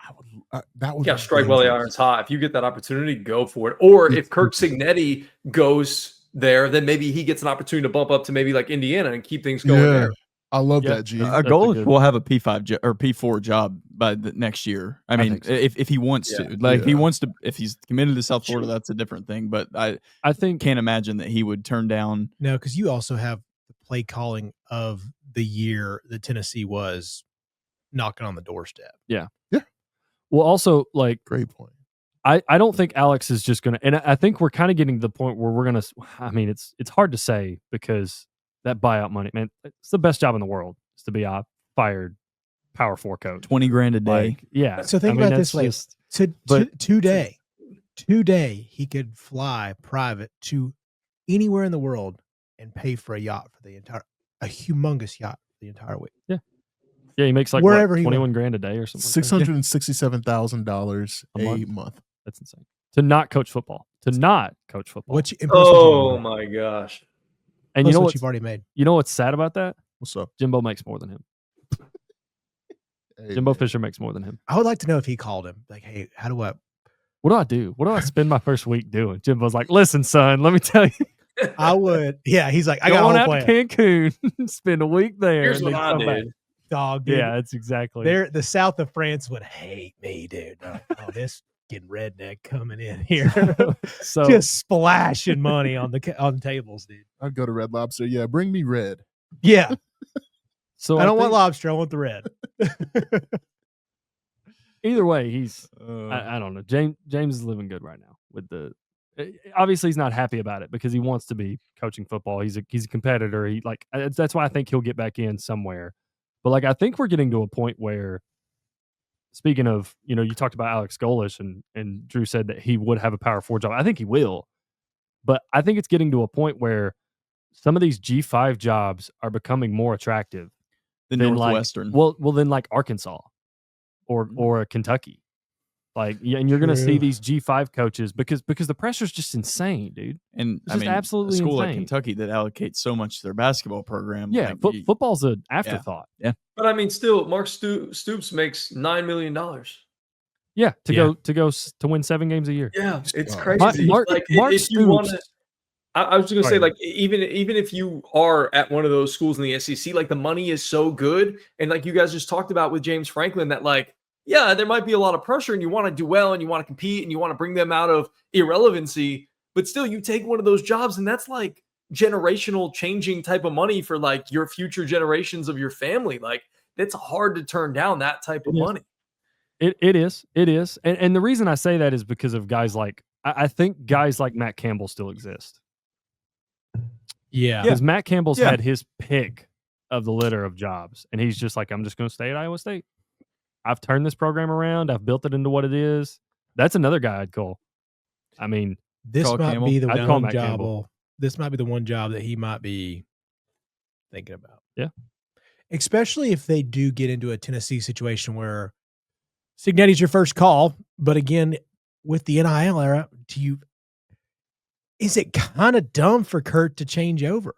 that would You got be to strike while the dangerous. iron's hot. If you get that opportunity, go for it. Or if Kirk Signetti goes there, then maybe he gets an opportunity to bump up to maybe like Indiana and keep things going Yeah, there. I love Yeah. that, G. That's A a goal good- will have a P5 or P4 job by the next year. I mean, think so. if he wants Yeah. to, like, if he Yeah. wants to, if he's committed to South Florida, that's a different thing. But I I think can't imagine that he would turn down. No, because you also have the play calling of the year that Tennessee was knocking on the doorstep. well, also, like, Great point. I don't think Alex is just going to, and I think we're kind of getting to the point where we're going to, I mean, it's hard to say because that buyout money, man, it's the best job in the world is to be a fired Power 4 coach. $20,000 a day. Like, yeah. So think about it this way. Today, he could fly private to anywhere in the world and pay for a humongous yacht for the entire week. Yeah. Yeah, he makes like Wherever what, he $21,000 a day or something. $667,000 a month. That's insane. To not coach football. Which Oh my gosh. And you know what you've already made. You know what's sad about that? What's up? Jimbo makes more than him. Hey, Jimbo man. Fisher makes more than him. I would like to know if he called him. Like, hey, how do I? What do I do? What do I spend my first week doing? Jimbo's like, listen, son, let me tell you. I would. Yeah, he's like, I got Going a out whole to plan. Cancun, spend a week there. Here's and what then I come back. did. Dog, dude. Yeah, that's exactly. The south of France would hate me, dude. They're like, oh, this getting redneck coming in here, So just splashing money on the tables, dude. I'd go to Red Lobster. Yeah, bring me red. Yeah, so I don't want think lobster. I want the red. either way, he's I don't know. James is living good right now with the. Obviously, he's not happy about it because he wants to be coaching football. He's a competitor. He like that's why I think he'll get back in somewhere. But like I think we're getting to a point where, speaking of, you talked about Alex Golish and Drew said that he would have a Power 4 job. I think he will, but I think it's getting to a point where some of these G5 jobs are becoming more attractive The than Northwestern. Well, then like Arkansas or Kentucky. Like, yeah, and you're going to see True. these G5 coaches because the pressure's just insane, dude. And It's just absolutely a school like insane. Kentucky that allocates so much to their basketball program. Yeah, like, football's an afterthought. But I mean, still, Mark Stoops makes $9 million. Yeah, to win 7 games a year. Yeah, it's Wow. crazy. Mark If you want to, Stoops- I was just gonna say, Sorry. like, even if you are at one of those schools in the SEC, like the money is so good, and like you guys just talked about with James Franklin, that like, yeah, there might be a lot of pressure, and you want to do well, and you want to compete, and you want to bring them out of irrelevancy, but still, you take one of those jobs, and that's like generational changing type of money for like your future generations of your family. Like, it's hard to turn down that type of It is. money. It is. And the reason I say that is because of guys like, I think guys like Matt Campbell still exist. Yeah, Because Matt Campbell's Yeah. had his pick of the litter of jobs, and he's just like, I'm just going to stay at Iowa State. I've turned this program around. I've built it into what it is. That's another guy I'd call. I mean, this Call might Campbell? be the I'd call one Matt job. Campbell. This might be the one job that he might be thinking about. Yeah. Especially if they do get into a Tennessee situation where Signetti's your first call, but again, with the NIL era, is it kind of dumb for Kurt to change over?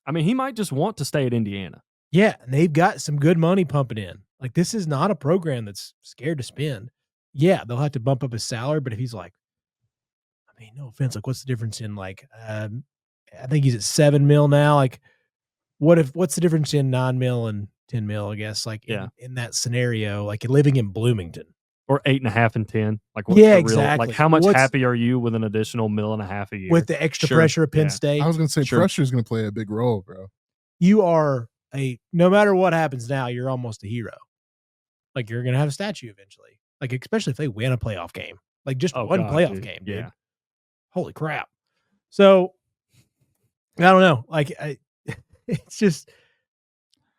I mean, he might just want to stay at Indiana. Yeah, and they've got some good money pumping in. Like, this is not a program that's scared to spend. Yeah, they'll have to bump up his salary, but if he's like, I mean, no offense, like, what's the difference in like, I think he's at $7 million now. Like, what's the difference in $9 million and $10 million? I guess, like, Yeah. in that scenario, like living in Bloomington. Or 8.5 and 10. Like, what's Yeah, the exactly. Like, how much What's- happy are you with an additional $1.5 million a year? With the extra Sure. pressure of Penn Yeah. State, I was going to say Sure. pressure is going to play a big role, bro. you are no matter what happens now, you're almost a hero. Like, you're going to have a statue eventually. Like, especially if they win a playoff game. Like, just one God, playoff dude. game, dude. Yeah. Holy crap. So, I don't know. Like, it's just,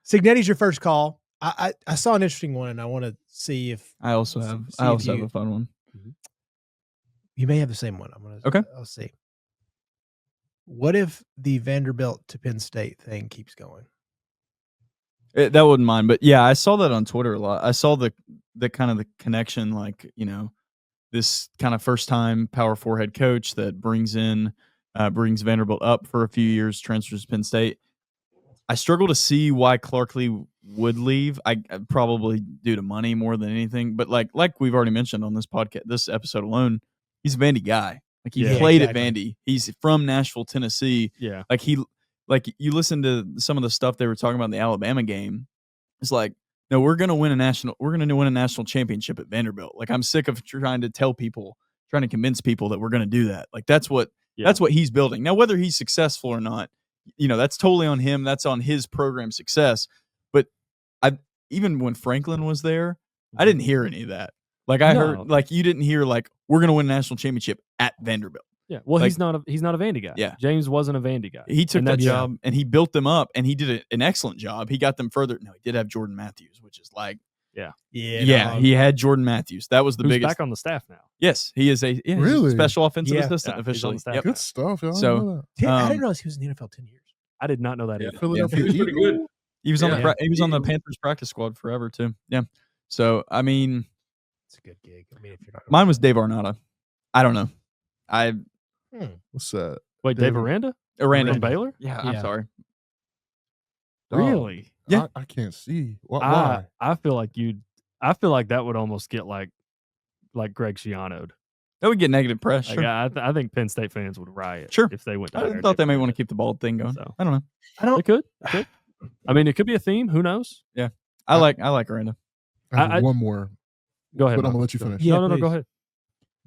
Signetti's your first call. I saw an interesting one, and I want to see if I also See have if you- a fun one. you may have the same one. Okay. I'll see. What if the Vanderbilt to Penn State thing keeps going? That wouldn't mind, but yeah, I saw that on Twitter a lot. I saw the kind of the connection, like, this kind of first time Power 4 head coach that brings Vanderbilt up for a few years, transfers to Penn State. I struggle to see why Clarkley would leave. I probably due to money more than anything, but like we've already mentioned on this podcast, this episode alone, he's a Vandy guy. Like, he Yeah, played exactly. at Vandy. He's from Nashville, Tennessee. Yeah. Like you listen to some of the stuff they were talking about in the Alabama game. It's like, no, we're going to win a national championship at Vanderbilt. Like, I'm sick of trying to convince people that we're going to do that. Like, that's what he's building. Now, whether he's successful or not, that's totally on him. That's on his program success. But even when Franklin was there, I didn't hear any of that. Like I No. heard, like you didn't hear like we're gonna win a national championship at Vanderbilt. Yeah. Well, Like- he's not a Vandy guy. Yeah. James wasn't a Vandy guy. He took And that that's- job and he built them up, and he did an excellent job. He got them further. No, he did have Jordan Matthews, which is like, Yeah. he had Jordan Matthews. That was the who's biggest. back on the staff now. Yes, he is he's a Really? special offensive Yeah. assistant Yeah, he's on officially. the staff Yep. now. Good stuff, y'all. So- I know that. I Um, didn't realize he was in the NFL 10 years. I did not know that Yeah. either. Philadelphia He was pretty Eagles. good. He was on Yeah. he was on the Eagles. Panthers practice squad forever too. Yeah. So I mean, It's a good gig. I mean, if you're not mine was Dave Arnott. I don't know. What's that? Wait, Dave David- Aranda Aranda. from Baylor? Yeah, Yeah. I'm sorry. Dog, Really? Yeah. I can't see. Why? I feel like that would almost get like Greg Schiano'd. That would get negative press. Like, Sure. I think Penn State fans would riot. Sure. If they went. To I hire thought they Dave may want to Aranda. keep the bald thing going. So. I don't know. I don't. It could. It could. I mean, it could be a theme. Who knows? I like Aranda. I have I- one more, Go ahead. but I'm gonna Michael. let you Go finish. Yeah, no, please. go ahead.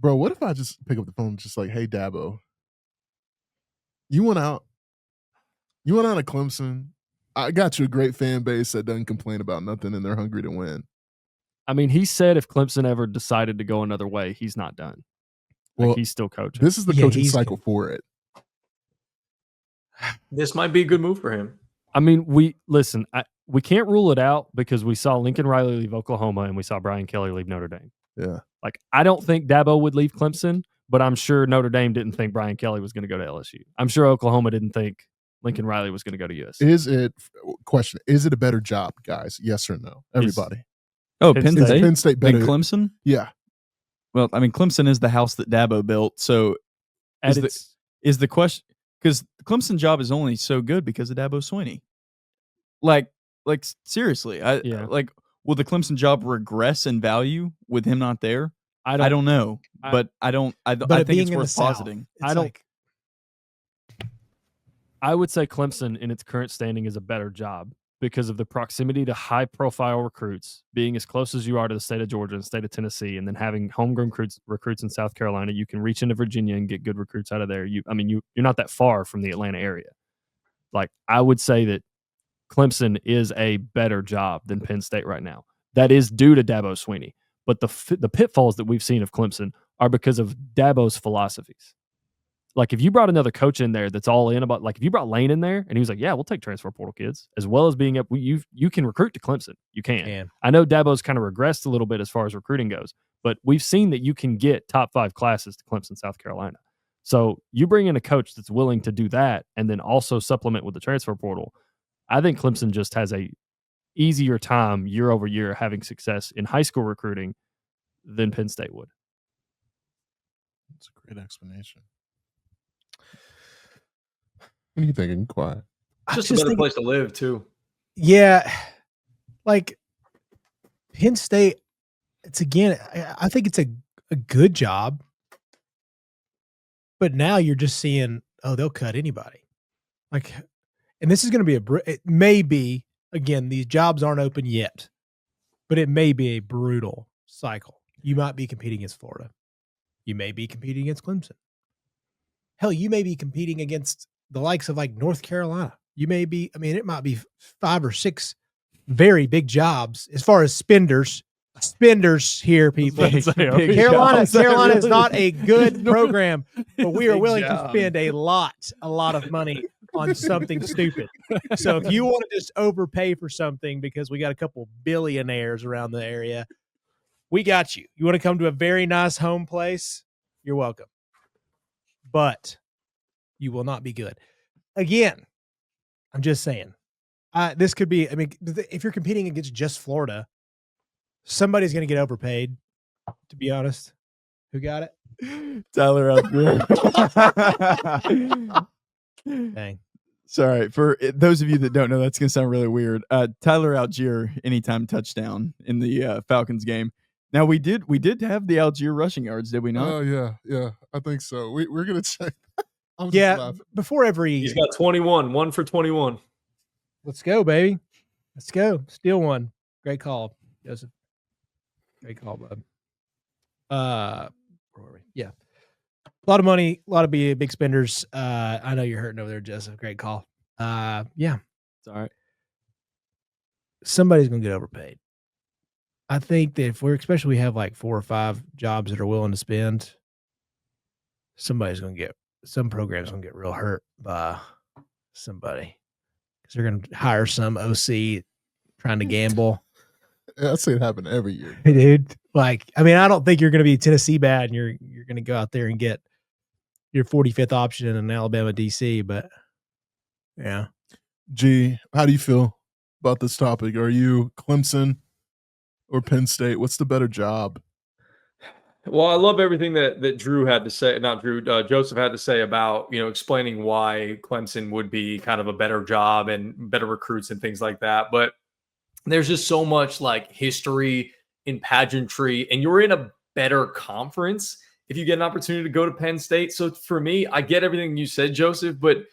Bro, what if I just pick up the phone and just like, hey Dabo, you went out of Clemson. I got you a great fan base that doesn't complain about nothing and they're hungry to win. I mean, he said if Clemson ever decided to go another way, he's not done. Like, Well, he's still coaching. This is the Yeah, coaching he's cycle for it. This might be a good move for him. I mean, we can't rule it out because we saw Lincoln Riley leave Oklahoma and we saw Brian Kelly leave Notre Dame. Yeah. Like, I don't think Dabo would leave Clemson, but I'm sure Notre Dame didn't think Brian Kelly was going to go to LSU. I'm sure Oklahoma didn't think Lincoln Riley was going to go to USC. Is it a better job, guys? Yes or no? Everybody. Oh, Penn Penn State. State. Penn State Than better. Clemson. Yeah. Well, I mean, Clemson is the house that Dabo built. So At is the- its- is the question, because the Clemson job is only so good because of Dabo Swinney. Like seriously, Yeah. like will the Clemson job regress in value with him not there? I I don't know, I- but I don't. I But think it being it's in the worth South, positing. it's I don't- like, I would say Clemson in its current standing is a better job because of the proximity to high profile recruits, being as close as you are to the state of Georgia and state of Tennessee, and then having homegrown recruits in South Carolina. You can reach into Virginia and get good recruits out of there. You're not that far from the Atlanta area. Like, I would say that Clemson is a better job than Penn State right now. That is due to Dabo Swinney. But the pitfalls that we've seen of Clemson are because of Dabo's philosophies. Like, if you brought another coach in there that's all in about, like, if you brought Lane in there and he was like, yeah, we'll take transfer portal kids, as well as being you can recruit to Clemson. You can. man, I know Dabo's kind of regressed a little bit as far as recruiting goes, but we've seen that you can get top 5 classes to Clemson, South Carolina. So you bring in a coach that's willing to do that and then also supplement with the transfer portal. I think Clemson just has a easier time year over year having success in high school recruiting than Penn State would. That's a great explanation. What are you thinking? Quiet. I'm Just a better place to live too. Yeah, like Penn State. It's again. I think it's a good job, but now you're just seeing, oh, they'll cut anybody. Like, and this is going to be it may be, again, these jobs aren't open yet, but it may be a brutal cycle. You might be competing against Florida. You may be competing against Clemson. Hell, you may be competing against the likes of like North Carolina. You may be, I mean, it might be 5 or 6 very big jobs as far as spenders here, people. Carolina is not a good program, but we are Big willing to job. spend a lot of money on something stupid. So if you want to just overpay for something because we got a couple billionaires around the area, we got you. You want to come to a very nice home place? You're welcome. But you will not be good. Again, I'm just saying, this could be, I mean, if you're competing against just Florida, somebody's going to get overpaid, to be honest. Who got it? Tyler Algier. Dang. Sorry, for those of you that don't know, that's gonna sound really weird. Tyler Algier anytime touchdown in the Falcons game. Now we did have the Algier rushing yards, did we not? Oh yeah, I think so. We're gonna check. I'm just Yeah, laughing. before every, He's got 21, 1 for 21. let's go, baby. Let's go. Steal one. Great call, Joseph. Great call, bud. Where were we? Yeah. A lot of money, a lot of big spenders. I know you're hurting over there, Joseph. Great call. Yeah. It's all right. Somebody's gonna get overpaid. I think that if we have like 4 or 5 jobs that are willing to spend, some program's going to get real hurt by somebody because they're going to hire some OC trying to gamble. I'd say it happened every year. Dude, like, I mean, I don't think you're going to be Tennessee bad and you're going to go out there and get your 45th option in an Alabama DC, but yeah. G, how do you feel about this topic? Are you Clemson or Penn State? What's the better job? Well, I love everything that Drew had to say, not Drew, Joseph had to say about, explaining why Clemson would be kind of a better job and better recruits and things like that. But there's just so much like history and pageantry, and you're in a better conference if you get an opportunity to go to Penn State. So for me, I get everything you said, Joseph, but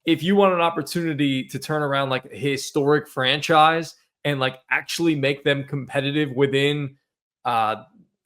if you want an opportunity to turn around like a historic franchise and like actually make them competitive within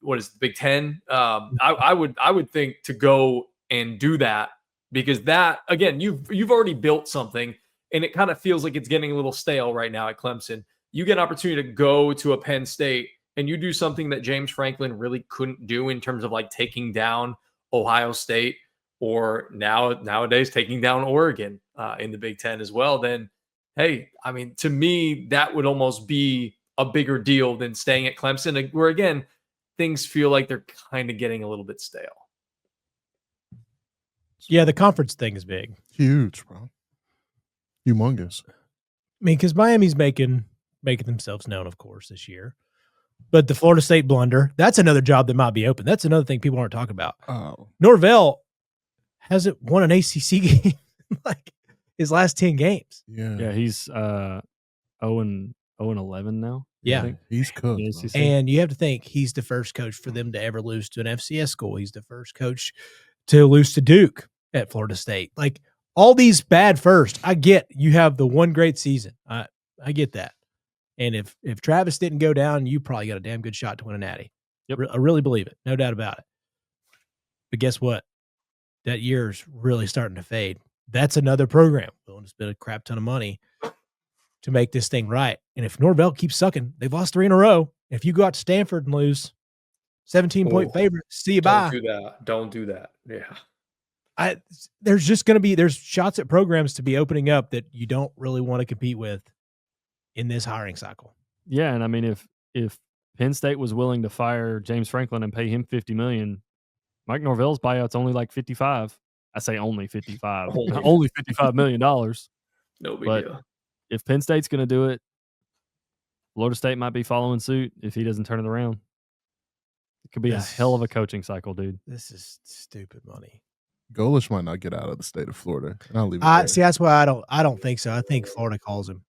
what is the Big Ten, I would think to go and do that, because that, again, you've already built something, and it kind of feels like it's getting a little stale right now at Clemson. You get an opportunity to go to a Penn State and you do something that James Franklin really couldn't do in terms of like taking down Ohio State, or nowadays taking down Oregon in the Big Ten as well. Then, hey, I mean, to me, that would almost be a bigger deal than staying at Clemson, where again, things feel like they're kind of getting a little bit stale. Yeah, the conference thing is big. Huge, bro. Humongous. I mean, because Miami's making themselves known, of course, this year. But the Florida State blunder, that's another job that might be open. That's another thing people aren't talking about. Oh. Norvell hasn't won an ACC game like his last 10 games. Yeah, he's 0-11 now. Yeah, he's cooked. And you have to think he's the first coach for them to ever lose to an FCS school. He's the first coach to lose to Duke at Florida State. Like, all these bad first. I get you have the one great season. I get that. And if Travis didn't go down, you probably got a damn good shot to win a natty. Yep. I really believe it. No doubt about it. But guess what? That year's really starting to fade. That's another program willing to spend a crap ton of money to make this thing right. And if Norvell keeps sucking, they've lost 3 in a row. If you go out to Stanford and lose 17-point favorite, see you bye. Don't do that. Yeah. There's shots at programs to be opening up that you don't really want to compete with in this hiring cycle. Yeah, and I mean, if Penn State was willing to fire James Franklin and pay him $50 million, Mike Norvell's buyout's only like 55. I say only 55. Only $55 million. No big deal. If Penn State's going to do it, Florida State might be following suit if he doesn't turn it around. It could be a hell of a coaching cycle, dude. This is stupid money. Golish might not get out of the state of Florida. And I'll leave it there. See, that's why I don't think so. I think Florida calls him.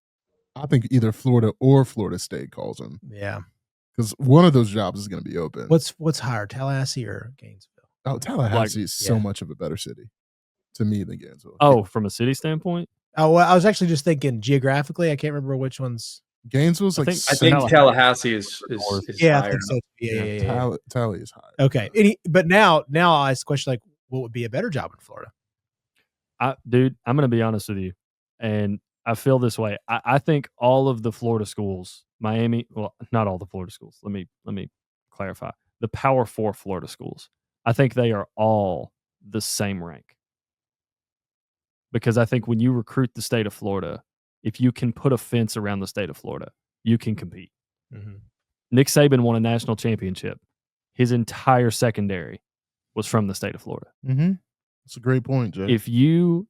I think either Florida or Florida State calls him. Yeah. Because one of those jobs is going to be open. What's higher, Tallahassee or Gainesville? Oh, Tallahassee is so much of a better city to me than Gainesville. Oh, from a city standpoint? Oh, well, I was actually just thinking geographically. I can't remember which one's. Gainesville's like. I think Tallahassee is yeah, higher. I think so. Yeah. Tally is higher. Okay. But now I'll ask the question, like, what would be a better job in Florida? Dude, I'm going to be honest with you. And I feel this way. I think all of the Florida schools, Miami, well, not all the Florida schools. Let me clarify. The Power 4 Florida schools, I think they are all the same rank. Because I think when you recruit the state of Florida, if you can put a fence around the state of Florida, you can compete. Mm-hmm. Nick Saban won a national championship. His entire secondary was from the state of Florida. Mm-hmm. That's a great point, Jay. If you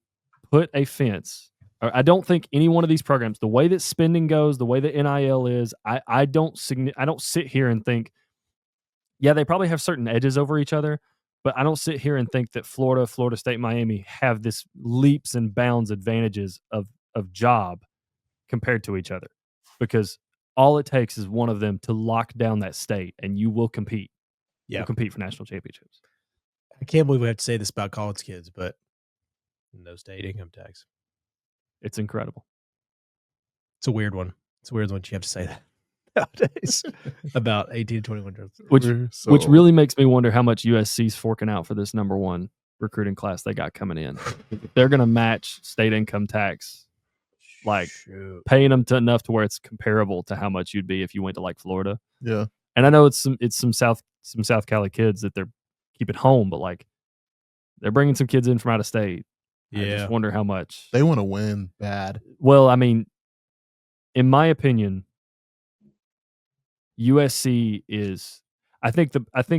put a fence, I don't think any one of these programs, the way that spending goes, the way that NIL is, I don't sit here and think, yeah, they probably have certain edges over each other, but I don't sit here and think that Florida, Florida State, Miami have this leaps and bounds advantages of job compared to each other, because all it takes is one of them to lock down that state and you will compete. Yeah. You'll compete for national championships. I can't believe we have to say this about college kids, but no state income tax. It's incredible. It's a weird one. It's a weird one. You have to say that nowadays about 18 to 21 years old. Which really makes me wonder how much USC's forking out for this number 1 recruiting class they got coming in. They're going to match state income tax, like paying them to enough to where it's comparable to how much you'd be if you went to like Florida. Yeah. And I know it's some South Cali kids that they're keeping home, but like they're bringing some kids in from out of state. I just wonder how much They want to win bad. Well, I mean, in my opinion, USC is. I think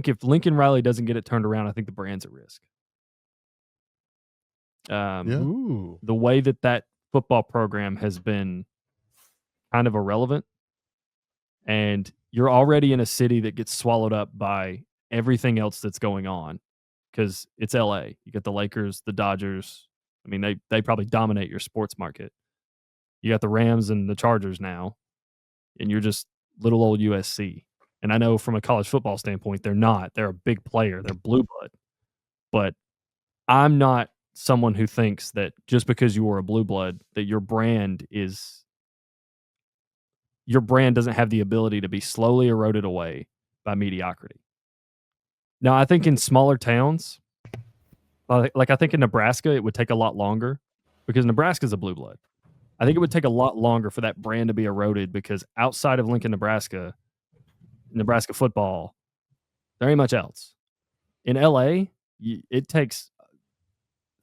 if Lincoln Riley doesn't get it turned around, I think the brand's at risk. Ooh. The way that football program has been kind of irrelevant, and you're already in a city that gets swallowed up by everything else that's going on because it's LA. You got the Lakers, the Dodgers. I mean, they probably dominate your sports market. You got the Rams and the Chargers now, and you're just little old USC. And I know from a college football standpoint, they're not. They're a big player. They're blue blood. But I'm not someone who thinks that just because you are a blue blood, that your brand doesn't have the ability to be slowly eroded away by mediocrity. Now, I think in smaller towns, like I think in Nebraska, it would take a lot longer because Nebraska's a blue blood. I think it would take a lot longer for that brand to be eroded because outside of Lincoln, Nebraska football, there ain't much else. In LA, it takes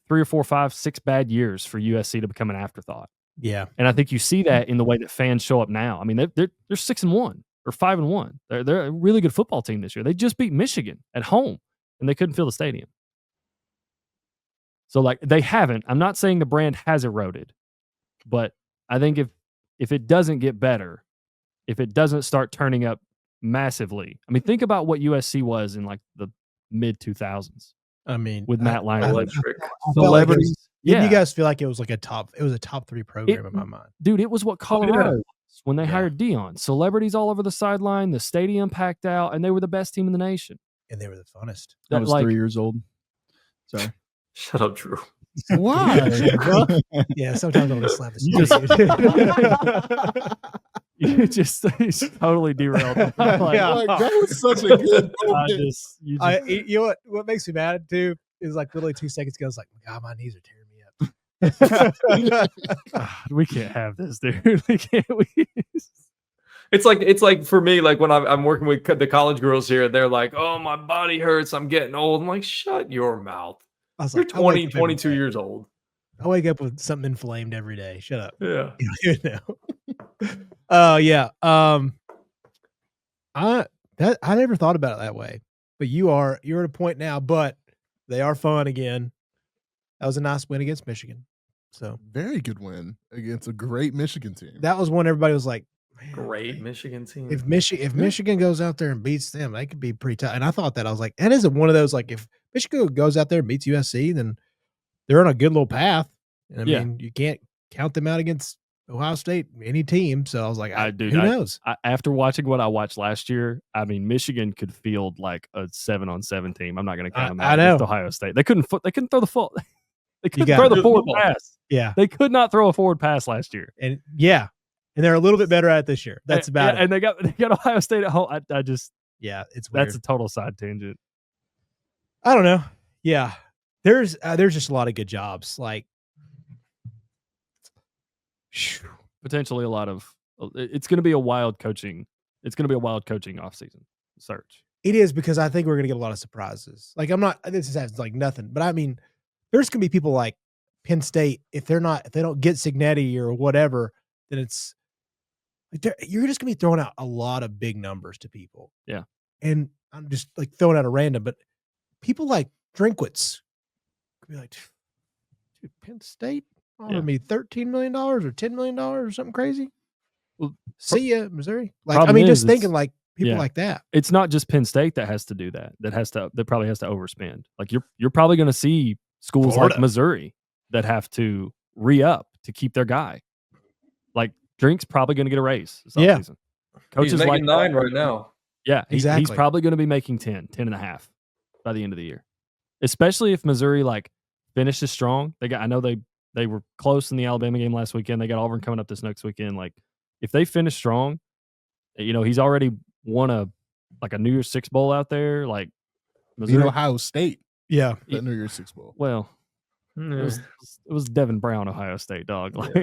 3 or 4, 5, 6 bad years for USC to become an afterthought. Yeah. And I think you see that in the way that fans show up now. I mean, they're 6-1 or 5-1. They're a really good football team this year. They just beat Michigan at home, and they couldn't fill the stadium. So, like, they haven't. I'm not saying the brand has eroded, but I think if it doesn't get better, if it doesn't start turning up massively, I mean, think about what USC was in like the mid 2000s. I mean, with Matt Leinart, Electric. celebrities. Didn't you guys feel like it was like a top 3 program in my mind? Dude, it was what Colorado was when they hired Dion. Celebrities all over the sideline, the stadium packed out, and they were the best team in the nation. And they were the funnest. I was 3 years old. Sorry. Shut up, Drew. Why? Yeah, sometimes I'll just slap the You just totally derailed. Like, that was such a good moment. You know what makes me mad too is like literally 2 seconds ago, I was like, God, my knees are tearing me up. We can't have this, dude. We can't. It's like for me, like when I'm working with the college girls here, they're like, "Oh, my body hurts. I'm getting old." I'm like, "Shut your mouth." You're 20, 22 years old. I wake up with something inflamed every day. Shut up. Yeah. You know. Yeah. I never thought about it that way, but you're at a point now. But they are fun again. That was a nice win against Michigan. So very good win against a great Michigan team. That was one everybody was like, great Michigan team. If Michigan goes out there and beats them, they could be pretty tough. And I thought that I was like, that isn't one of those like if Michigan goes out there and beats USC, then they're on a good little path. And I mean, you can't count them out against Ohio State, any team. So I was like, who knows? After watching what I watched last year, I mean, Michigan could field like a 7-on-7 team. I'm not going to count them out against Ohio State. They couldn't throw the full. They couldn't throw the forward pass. Yeah, they could not throw a forward pass last year. And and they're a little bit better at it this year. That's about it. And they got Ohio State at home. I just it's weird. That's a total side tangent. I don't know. Yeah, there's just a lot of good jobs. Like potentially a lot of. It's going to be a wild coaching. It's going to be a wild coaching offseason search. It is because I think we're going to get a lot of surprises. Like I'm not. This is like nothing, but I mean, there's going to be people like Penn State if they don't get Cignetti or whatever, then it's. Like you're just gonna be throwing out a lot of big numbers to people. Yeah. And I'm just like throwing out a random, but people like Drinkwitz could be like, dude, Penn State offered me $13 million or $10 million or something crazy. Well, see ya, Missouri. Like, I mean, just thinking like people like that. It's not just Penn State that has to do that. That probably has to overspend. Like you're probably gonna see schools like Missouri that have to re-up to keep their guy. Like Drink's probably going to get a raise this offseason. Coaches he's making like 9 right now. Yeah, exactly. He's probably going to be making 10 and a half by the end of the year. Especially if Missouri like finishes strong. I know they were close in the Alabama game last weekend. They got Auburn coming up this next weekend. Like if they finish strong, he's already won a New Year's Six bowl out there. Like Missouri, Ohio State. Yeah, that New Year's Six bowl. Well, It was Devin Brown, Ohio State, dog. Like,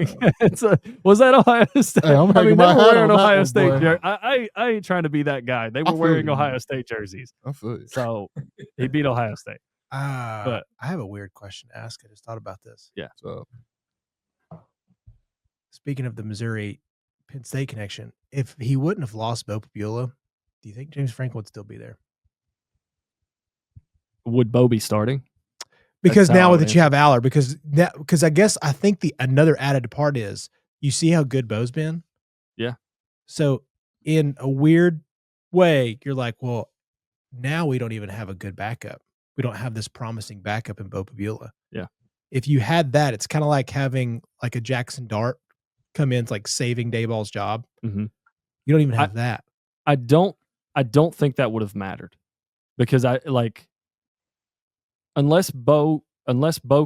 was that Ohio State? Hey, I'm I mean, hanging they my were hat wearing on that Ohio one, State boy. jerseys. I ain't trying to be that guy. They were feel wearing you, Ohio man. State jerseys. I feel you. So he beat Ohio State. I have a weird question to ask. I just thought about this. Yeah. So Speaking of the Missouri Penn State connection, if he wouldn't have lost Bo Papula, do you think James Franklin would still be there? Would Bo be starting? Because That's how I now would that you answer. have Aller, because I think the another added part is you see how good Bo's been. Yeah. So in a weird way, you're like, well, now we don't even have a good backup. We don't have this promising backup in Bo Papula. Yeah. If you had that, it's kind of like having like a Jackson Dart come in, like saving Dayball's job. Mm-hmm. You don't even have that. I don't think that would have mattered because unless Bo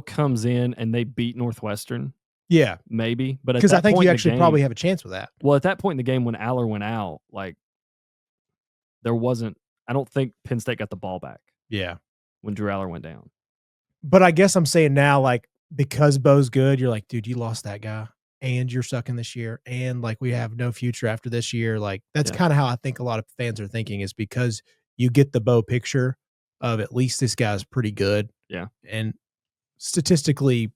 comes in and they beat Northwestern, Yeah, maybe. But because I think you actually probably have a chance with that. Well, at that point in the game when Aller went out, like there wasn't. I don't think Penn State got the ball back. Yeah, when Drew Aller went down. But I guess I'm saying now, like, because Bo's good, you're like, dude, you lost that guy, and you're sucking this year, and like we have no future after this year. Like that's kind of how I think a lot of fans are thinking, is because you get the Bo picture of at least this guy's pretty good. Yeah. And statistically,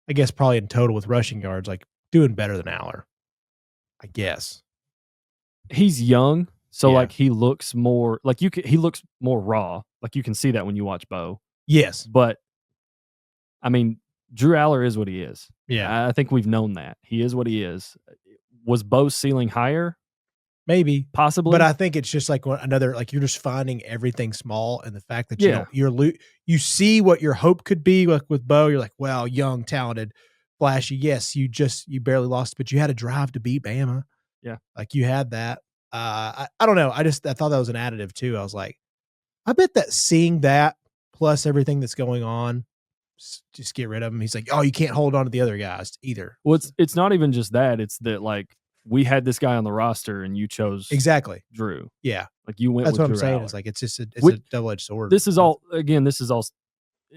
I guess probably in total with rushing yards, like doing better than Aller, I guess. He's young, so like he looks more like he looks more raw. Like you can see that when you watch Bo. Yes. But I mean, Drew Aller is what he is. Yeah. I think we've known that. He is what he is. Was Bo's ceiling higher? Maybe, possibly, but I think it's just like another, like you're just finding everything small, and the fact that you see what your hope could be. Like with Bo, you're like, well, young, talented, flashy. Yes, you barely lost, but you had a drive to beat Bama. Yeah, like you had that. I don't know. I thought that was an additive too. I was like, I bet that seeing that plus everything that's going on, just get rid of him. He's like, oh, you can't hold on to the other guys either. Well, it's not even just that. It's that like, we had this guy on the roster and you chose Drew. Yeah. Like you went That's with what Drew I'm saying. Aller. It's like, it's just a double-edged sword. This is all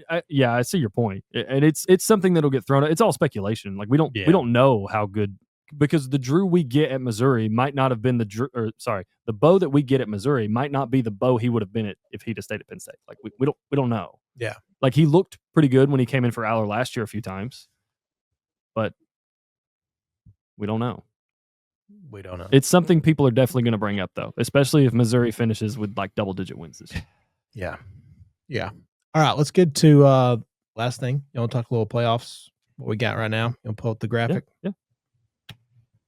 I see your point. And it's something that'll get thrown out. It's all speculation. Like we don't know how good, because the Drew we get at Missouri might not have been the Bo that we get at Missouri might not be the Bo he would have been if he'd have stayed at Penn State. Like we don't know. Yeah. Like he looked pretty good when he came in for Aller last year a few times, but we don't know. We don't know. It's something people are definitely going to bring up, though, especially if Missouri finishes with like double-digit wins this year. Yeah. Yeah. All right, let's get to last thing. You want to talk a little playoffs, what we got right now? You want to pull up the graphic? Yeah.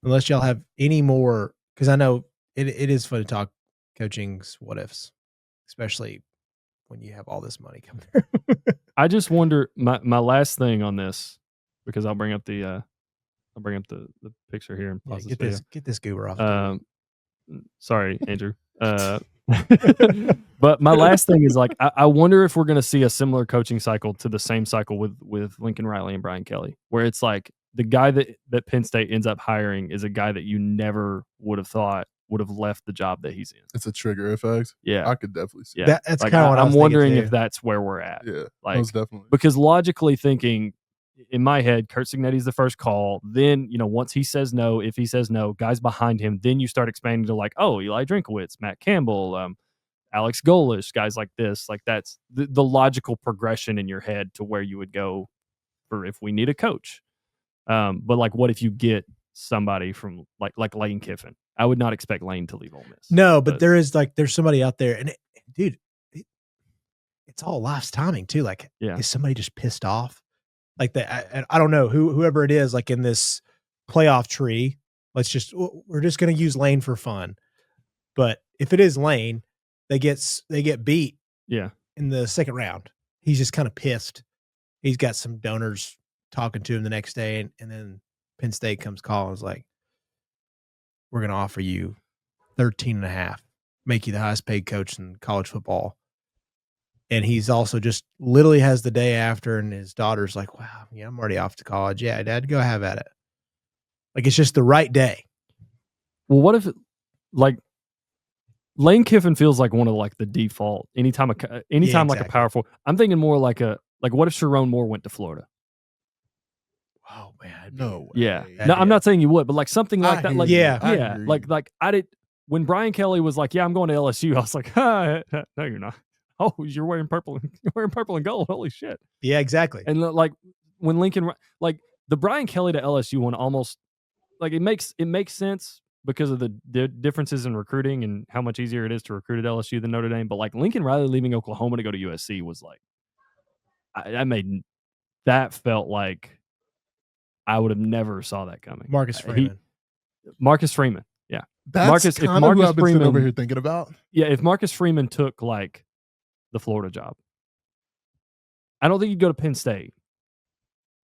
Unless y'all have any more, because I know it is fun to talk coaching's what ifs, especially when you have all this money coming through. I just wonder, my last thing on this, because I'll bring up the picture here and pause get this goober off. Sorry, Andrew. But my last thing is like, I wonder if we're going to see a similar coaching cycle to the same cycle with Lincoln Riley and Brian Kelly, where it's like the guy that Penn State ends up hiring is a guy that you never would have thought would have left the job that he's in. It's a trigger effect. Yeah, I could definitely see that's like, kind of what I'm wondering if too. that's where we're at. Yeah, like most definitely. Because logically thinking, in my head, Kurt Cignetti's the first call. Then, once he says no, if he says no, guys behind him, then you start expanding to like, oh, Eli Drinkowitz, Matt Campbell, Alex Golish, guys like this. Like that's the logical progression in your head to where you would go for if we need a coach. But like, what if you get somebody from like Lane Kiffin? I would not expect Lane to leave Ole Miss. No, but there's somebody out there, and it's all life's timing too. Like, is somebody just pissed off? Like that, I don't know whoever it is, like in this playoff tree, we're just going to use Lane for fun. But if it is Lane, they get beat in the second round. He's just kind of pissed. He's got some donors talking to him the next day. And then Penn State comes calling and is like, we're going to offer you 13.5, make you the highest paid coach in college football. And he's also just literally has the day after, and his daughter's like, wow, yeah, I'm already off to college. Yeah, Dad, go have at it. Like, it's just the right day. Well, what if like Lane Kiffin feels like one of like the default anytime like a powerful, I'm thinking more like a Like, what if Sharon Moore went to Florida? Oh man, No. Yeah. way. That'd No, be I'm a- not saying you would, but like something like I that. hear Like, you. yeah, I yeah. hear Like, you. I did when Brian Kelly was like, "Yeah, I'm going to LSU." I was like, no, you're not. Oh, you're wearing purple. You're wearing purple and gold. Holy shit! yeah, exactly. And like when Lincoln, like the Brian Kelly to LSU one, almost like it makes sense because of the differences in recruiting and how much easier it is to recruit at LSU than Notre Dame. But like Lincoln Riley leaving Oklahoma to go to USC was like, that felt like I would have never saw that coming. Marcus Freeman. Marcus Freeman. Yeah. That's Marcus- if kind of who Marcus I've been sitting over Freeman- here thinking about. Yeah. If Marcus Freeman took like the Florida job, I don't think you'd go to Penn State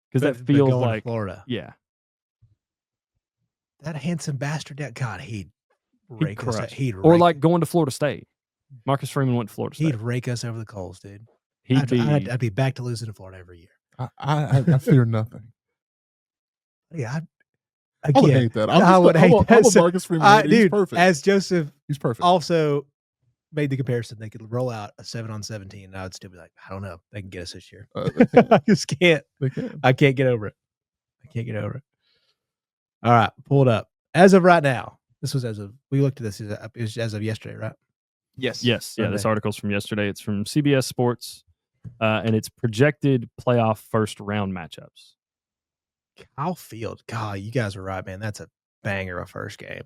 because that But feels going to like, Florida. yeah. That handsome bastard. That God, he'd rake us. crush. He'd Or rake- like going to Florida State. Marcus Freeman went to Florida State. he'd rake us over the coals, dude. He'd be. I'd be back to losing to Florida every year. I fear nothing. Yeah, I would again, hate that. I would hate I'm that. a So, Marcus Freeman. hater. He's dude, perfect. as Joseph He's perfect. also made the comparison, they could roll out a 7-on-17, and I would still be like, I don't know, they can get us this year. They can. I just can't. They can. I can't get over it. I can't get over it. All right, pulled up. As of right now, this was we looked at this. It was as of yesterday, right? Yes. Yes. Yeah. This Sunday. article's from yesterday. It's from CBS Sports, and it's projected playoff first round matchups. Kyle Field. God, you guys were right, man. That's a banger of first game.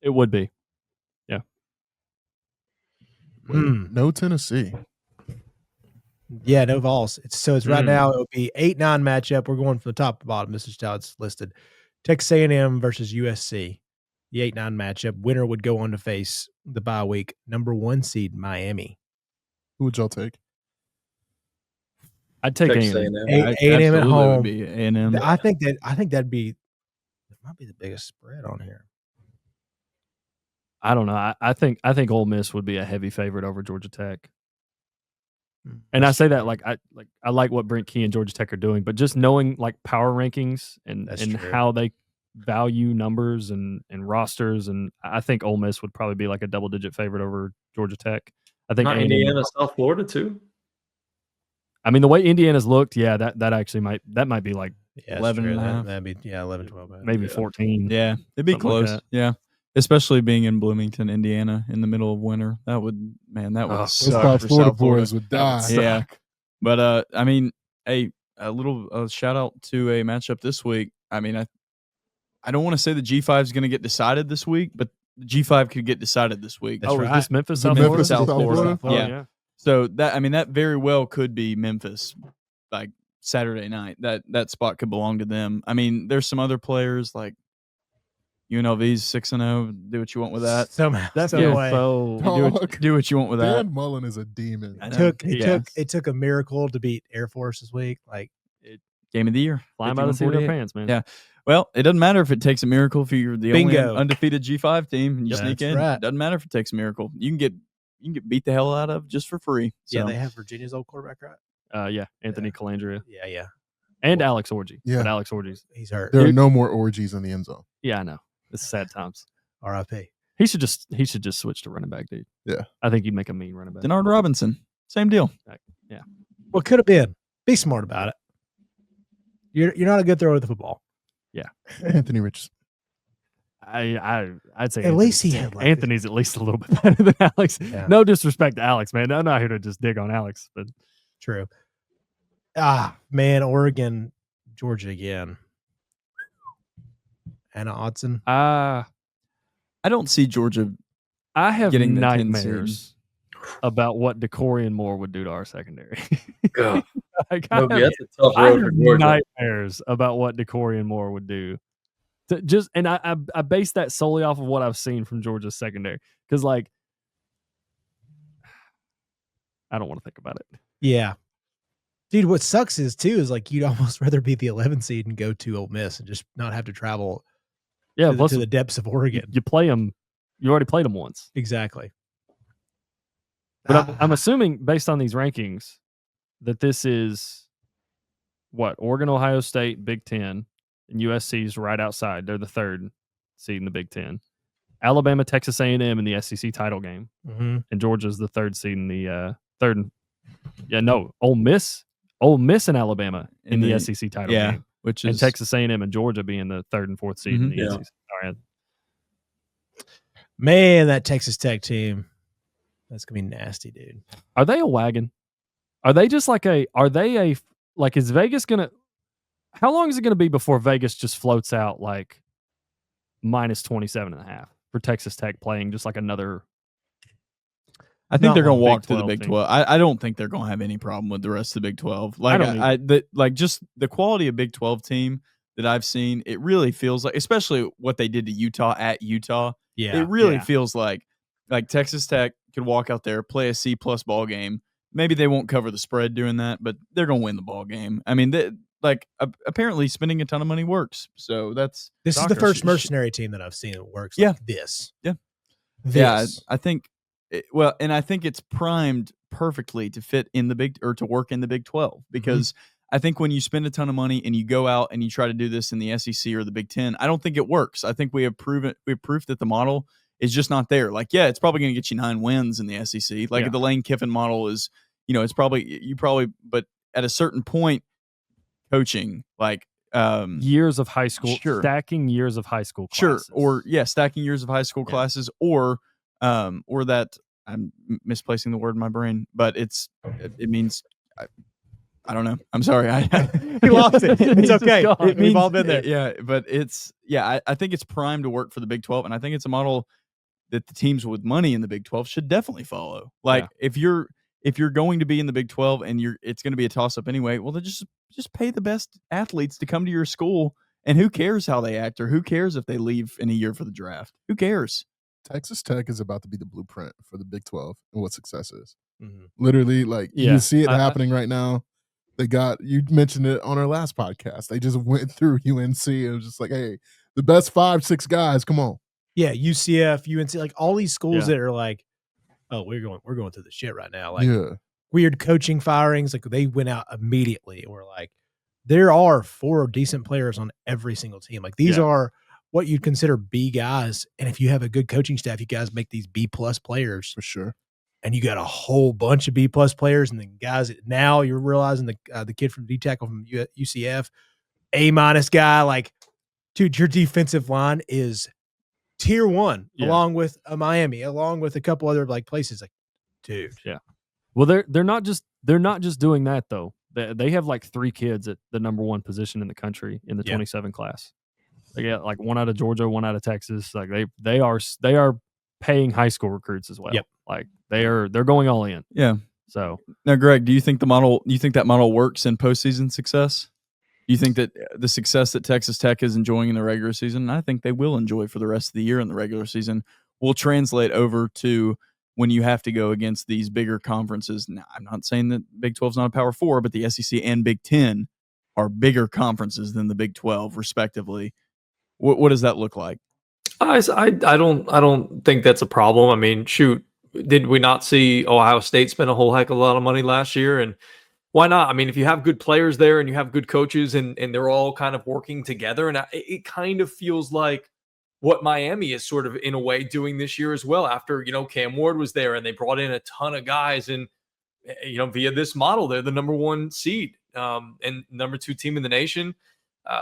It would be. No Tennessee. Yeah, no Vols. It's right Mm. now. It'll be 8-9 matchup. We're going from the top to bottom. This is how it's listed. Texas A&M versus USC. The 8-9 matchup. Winner would go on to face the bye week number 1 seed Miami. Who would y'all take? I'd take Texas A&M. A&M. A&M at home. Would be A&M. I think that'd be that might be the biggest spread on here. I don't know. I think Ole Miss would be a heavy favorite over Georgia Tech. Hmm. And I say that I like what Brent Key and Georgia Tech are doing, but just knowing like power rankings and That's true. how they value numbers and rosters, and I think Ole Miss would probably be like a double-digit favorite over Georgia Tech. I think Not A&M Indiana, South Florida too. I mean, the way Indiana's looked, yeah, that actually might be like Yeah, 11 and a half. That'd be 11, 12. maybe 14. Yeah, it'd be Something like close. that. Yeah, especially being in Bloomington, Indiana, in the middle of winter. That would Oh, suck Those South for Florida South Florida. boys would die. Yeah, but I mean, a little shout out to a matchup this week. I mean, I don't want to say the G5 is going to get decided this week, but the G5 could get decided this week. That's Is right. this Memphis, Is it South Memphis, Florida? South Florida? Yeah. So that very well could be Memphis, like Saturday night. That spot could belong to them. I mean, there's some other players like UNLV's 6-0. Do what you want with that. Somehow. That's some yeah, way. so Do what you want with that. Dan Mullen is a demon. I know. It took a miracle to beat Air Force this week. Like Game of the year. flying by the seat of their 51-48. pants, man. Yeah. Well, it doesn't matter if it takes a miracle if you're the only Bingo. undefeated G5 team and you Yep, sneak that's in. right. It doesn't matter if it takes a miracle. You can get beat the hell out of just for free. So, yeah, they have Virginia's old quarterback, right? Yeah, Anthony Calandria Yeah. and Alex Orji. Yeah. But Alex Orji's. He's hurt. There are no more orgies in the end zone. Yeah, I know. It's sad times. R.I.P. He should just switch to running back, dude. Yeah. I think he'd make a mean running back. Denard Robinson, same deal. What could have been? Be smart about it. You're not a good thrower of the football. Anthony Richardson. I'd say At least he had, like, Anthony's at least a little bit better than Alex. Yeah. No disrespect to Alex, man. I'm not here to just dig on Alex, but True. Man, Oregon, Georgia again. Anna Odson. I don't see Georgia. I have Getting the 10 nightmares about what DeCorian Moore would do to our secondary. God, Like, I Moby, have- that's a tough I road have for Georgia. nightmares about what DeCorian Moore would do. I base that solely off of what I've seen from Georgia's secondary. Because like I don't want to think about it. Yeah. Dude, what sucks is like you'd almost rather be the 11 seed and go to Ole Miss and just not have to travel Yeah, to, plus to the depths of you, Oregon. you play them. You already played them once. Exactly. But I'm assuming based on these rankings that this is what Oregon, Ohio State, Big Ten, and USC's right outside. They're the third seed in the Big Ten. Alabama, Texas A&M in the SEC title game, Mhm. and Georgia's the third seed in the third. Yeah, no, Ole Miss. Ole Miss and Alabama in the the- SEC title yeah, game, which and is Texas A&M and Georgia being the 3rd and 4th seed in the Yeah. SEC. All right. Man, that Texas Tech team, that's gonna be nasty, dude. Are they a wagon? Are they just like is Vegas gonna? How long is it gonna be before Vegas just floats out like minus 27.5 for Texas Tech playing just like another? I think Not they're going to long. walk Big through the 12 Big team. 12. I don't think they're going to have any problem with the rest of the Big 12. Like don't just the quality of Big 12 team that I've seen, it really feels like, especially what they did to Utah at Utah. Yeah, It really Yeah. feels like Texas Tech could walk out there, play a C+ ball game. Maybe they won't cover the spread doing that, but they're going to win the ball game. I mean, apparently spending a ton of money works. So this is the soccer. first mercenary team that I've seen that works Yeah. like this. Yeah. This. I think and I think it's primed perfectly to fit in the to work in the Big 12 because I think when you spend a ton of money and you go out and you try to do this in the SEC or the Big 10, I don't think it works. I think we have proof that the model is just not there. Like, yeah, it's probably going to get you 9 wins in the SEC. Like the Lane Kiffin model is, it's but at a certain point, coaching Years of high school, Sure. stacking years of high school sure, classes. or stacking years of high school Yeah. classes, or that I'm misplacing the word in my brain, but it means I don't know. I'm sorry. He lost it. It's He's okay. just gone. We've all been there. Yeah, but I think it's primed to work for the Big 12, and I think it's a model that the teams with money in the Big 12 should definitely follow. Like if you're going to be in the Big 12 and it's going to be a toss up anyway, well then just pay the best athletes to come to your school, and who cares how they act or who cares if they leave in a year for the draft? Who cares? Texas Tech is about to be the blueprint for the Big 12 and what success is. Mhm. Literally, Yeah. you see it happening right now. You mentioned it on our last podcast. They just went through UNC and was just like, hey, the best 5-6 guys, come on. Yeah, UCF, UNC, like all these schools Yeah. that are like, oh, we're going through the shit right now. Like Yeah. weird coaching firings, like they went out immediately. We're like, there are 4 decent players on every single team. Like these Yeah. are what you'd consider B guys. And if you have a good coaching staff, you guys make these B+ players. For sure. And you got a whole bunch of B+ players, and then guys that now you're realizing the kid from D tackle from UCF, A- guy, like, dude, your defensive line is tier 1, Yeah. along with Miami, along with a couple other like places. Like, dude, Well, they're not just doing that though. They have like 3 kids at the number 1 position in the country in the Yeah. 27 class. They got like 1 out of Georgia, 1 out of Texas. Like they are paying high school recruits as well. Yep. Like they're going all in. Yeah. So Now, Greg, do you think that model works in postseason success? Do you think that the success that Texas Tech is enjoying in the regular season, and I think they will enjoy for the rest of the year in the regular season, will translate over to when you have to go against these bigger conferences? Now, I'm not saying that Big 12 is not a Power 4, but the SEC and Big 10 are bigger conferences than the Big 12, respectively. What does that look like? I don't think that's a problem. I mean, shoot, did we not see Ohio State spend a whole heck of a lot of money last year? And why not? I mean, if you have good players there and you have good coaches and they're all kind of working together, and it kind of feels like what Miami is sort of in a way doing this year as well. After, Cam Ward was there and they brought in a ton of guys, and via this model, they're the number 1 seed and number 2 team in the nation.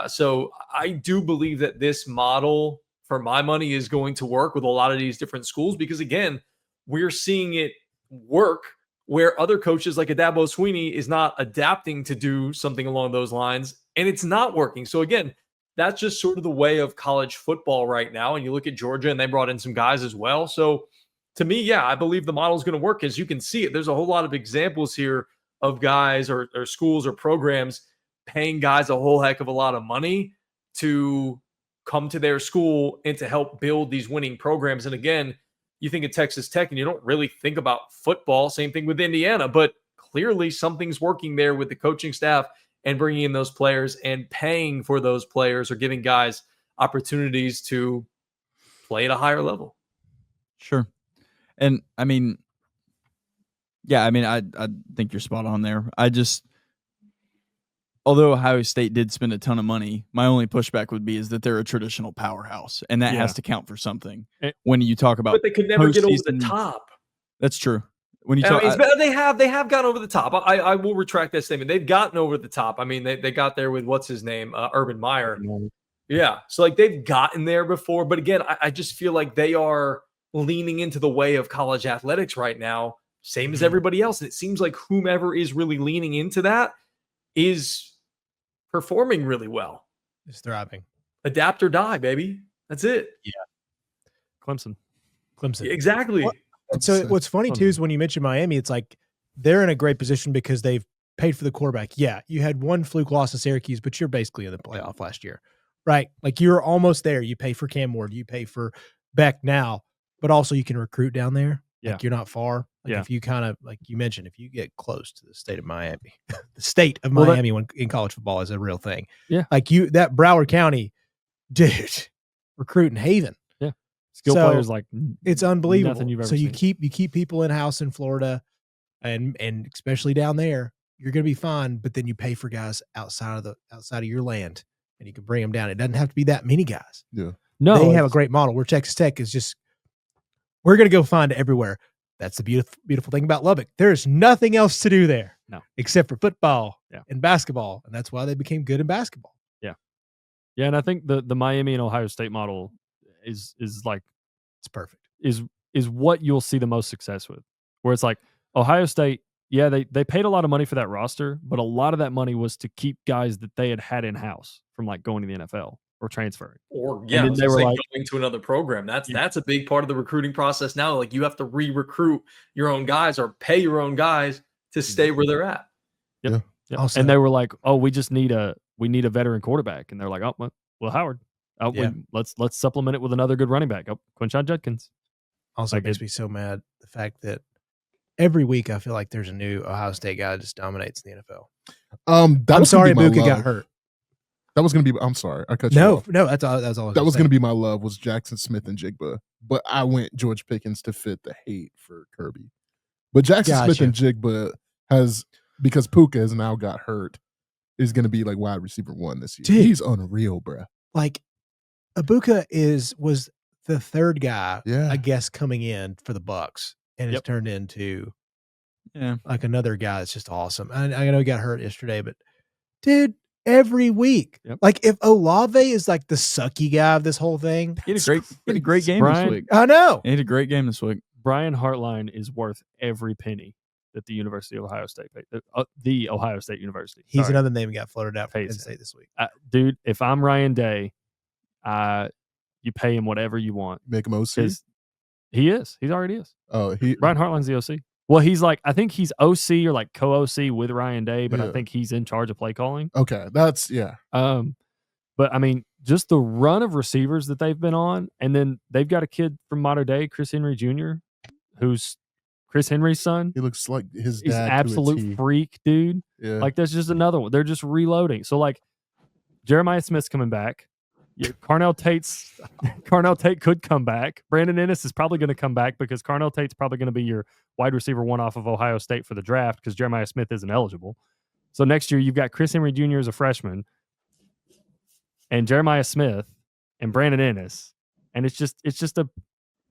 So I do believe that this model, for my money, is going to work with a lot of these different schools because, again, we're seeing it work where other coaches like Adabo Sweeney is not adapting to do something along those lines, and it's not working. So, again, that's just sort of the way of college football right now. And you look at Georgia, and they brought in some guys as well. So, to me, yeah, I believe the model is going to work. As you can see it, there's a whole lot of examples here of guys or schools or programs paying guys a whole heck of a lot of money to come to their school and to help build these winning programs. And again, you think of Texas Tech and you don't really think about football. Same thing with Indiana, but clearly something's working there with the coaching staff and bringing in those players and paying for those players or giving guys opportunities to play at a higher level. Sure. And I mean, yeah, I think you're spot on there. Although Ohio State did spend a ton of money, my only pushback would be is that they're a traditional powerhouse, and that has to count for something Eh, when you talk about. But they could never get over the postseason. top. That's true. when you And I talk, mean, they have gone over the top. I will retract that statement. They've gotten over the top. I mean, they got there with what's his name, Urban Meyer. Yeah, so like they've gotten there before, but again, I just feel like they are leaning into the way of college athletics right now, same as everybody else. And it seems like whomever is really leaning into that is performing really well. It's thriving. Adapt or die, baby. That's it. Clemson. Exactly. Well, and so what's funny too is when you mention Miami, it's like they're in a great position because they've paid for the quarterback. Yeah, you had one fluke loss to Syracuse, but you're basically in the playoff last year, right? Like you're almost there. You pay for Cam Ward, you pay for Beck now, but also you can recruit down there. Yeah. Like you're not far. Like Yeah. if you kind of, like you mentioned, if you get close to the state of Miami, the state of Miami when in college football is a real thing. Yeah. Like that Broward County, dude, recruiting haven. Skill So, players like It's unbelievable. nothing you've ever So you seen. keep people in house in Florida, and especially down there, you're going to be fine. But then you pay for guys outside of your land, and you can bring them down. It doesn't have to be that many guys. Yeah. No, They have a great model where Texas Tech is just, we're going to go find it everywhere. That's the beautiful thing about Lubbock. There is nothing else to do there, except for football and basketball, and that's why they became good in basketball. Yeah, and I think the Miami and Ohio State model is like It's perfect. is what you'll see the most success with. Where it's like Ohio State, yeah, they paid a lot of money for that roster, but a lot of that money was to keep guys that they had in house from like going to the NFL or transferring. Or And then they were like going to another program. That's a big part of the recruiting process now. Like you have to re-recruit your own guys or pay your own guys to stay where they're at. Yep. Also- And they were like, "Oh, we need a veteran quarterback," and they're like, "Oh, well, Howard, let's supplement it with another good running back. Oh, Quinshon Judkins." Also, Like it makes me so mad the fact that every week I feel like there's a new Ohio State guy that just dominates in the NFL. I'm sorry, Buka got hurt. That was going to be. I'm sorry, I cut you off. No, that's all. That's all. That was going to be my love was Jackson Smith and Jigba, but I went George Pickens to fit the hate for Kirby. But Jackson Smith and Jigba has, because Puka has now got hurt, is going to be like wide receiver 1 this year. Dude. He's unreal, bro. Like Ibuka was the third guy, Yeah. I guess, coming in for the Bucks, and it's turned into like another guy that's just awesome. I know he got hurt yesterday, but dude, every week, like if Olave is like the sucky guy of this whole thing, he had a great game Brian, this week. I know. He had a great game this week. Brian Hartline is worth every penny that the University of Ohio State paid. The Ohio State University. He's Sorry. another name that got floated out for Penn State this week. Dude, if I'm Ryan Day, you pay him whatever you want. Make him OC? He is. He already is. Oh, Brian Hartline's the OC. Well, he's like, I think he's OC or like co-OC with Ryan Day, but I think he's in charge of play calling. Okay, that's But I mean, just the run of receivers that they've been on, and then they've got a kid from Mater Dei, Chris Henry Jr., who's Chris Henry's son. He looks like his dad. He's an absolute freak, dude. Yeah. Like that's just another one. They're just reloading. So like Jeremiah Smith's coming back. Yeah, Carnell Tate could come back. Brandon Ennis is probably going to come back because Carnell Tate's probably going to be your wide receiver 1 off of Ohio State for the draft because Jeremiah Smith isn't eligible. So next year you've got Chris Henry Jr. as a freshman and Jeremiah Smith and Brandon Ennis. And it's just a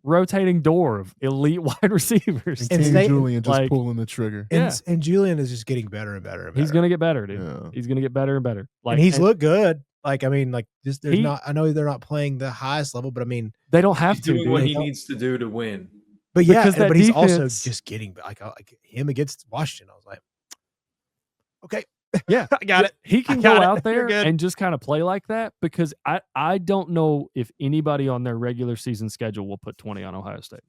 rotating door of elite wide receivers. And Julian just pulling the trigger. And Julian is just getting better and better and better. He's going to get better, dude. Yeah. He's going to get better and better. And he's looked good. Like, I mean, like just I know they're not playing the highest level, but I mean, they don't have to do what he needs to do to win. But yeah, Because that but he's also defense- just getting like him against Washington. I was like, okay, yeah, I got it. He can I go got it. out You're there good. and just kind of play like that because I don't know if anybody on their regular season schedule will put 20 on Ohio State.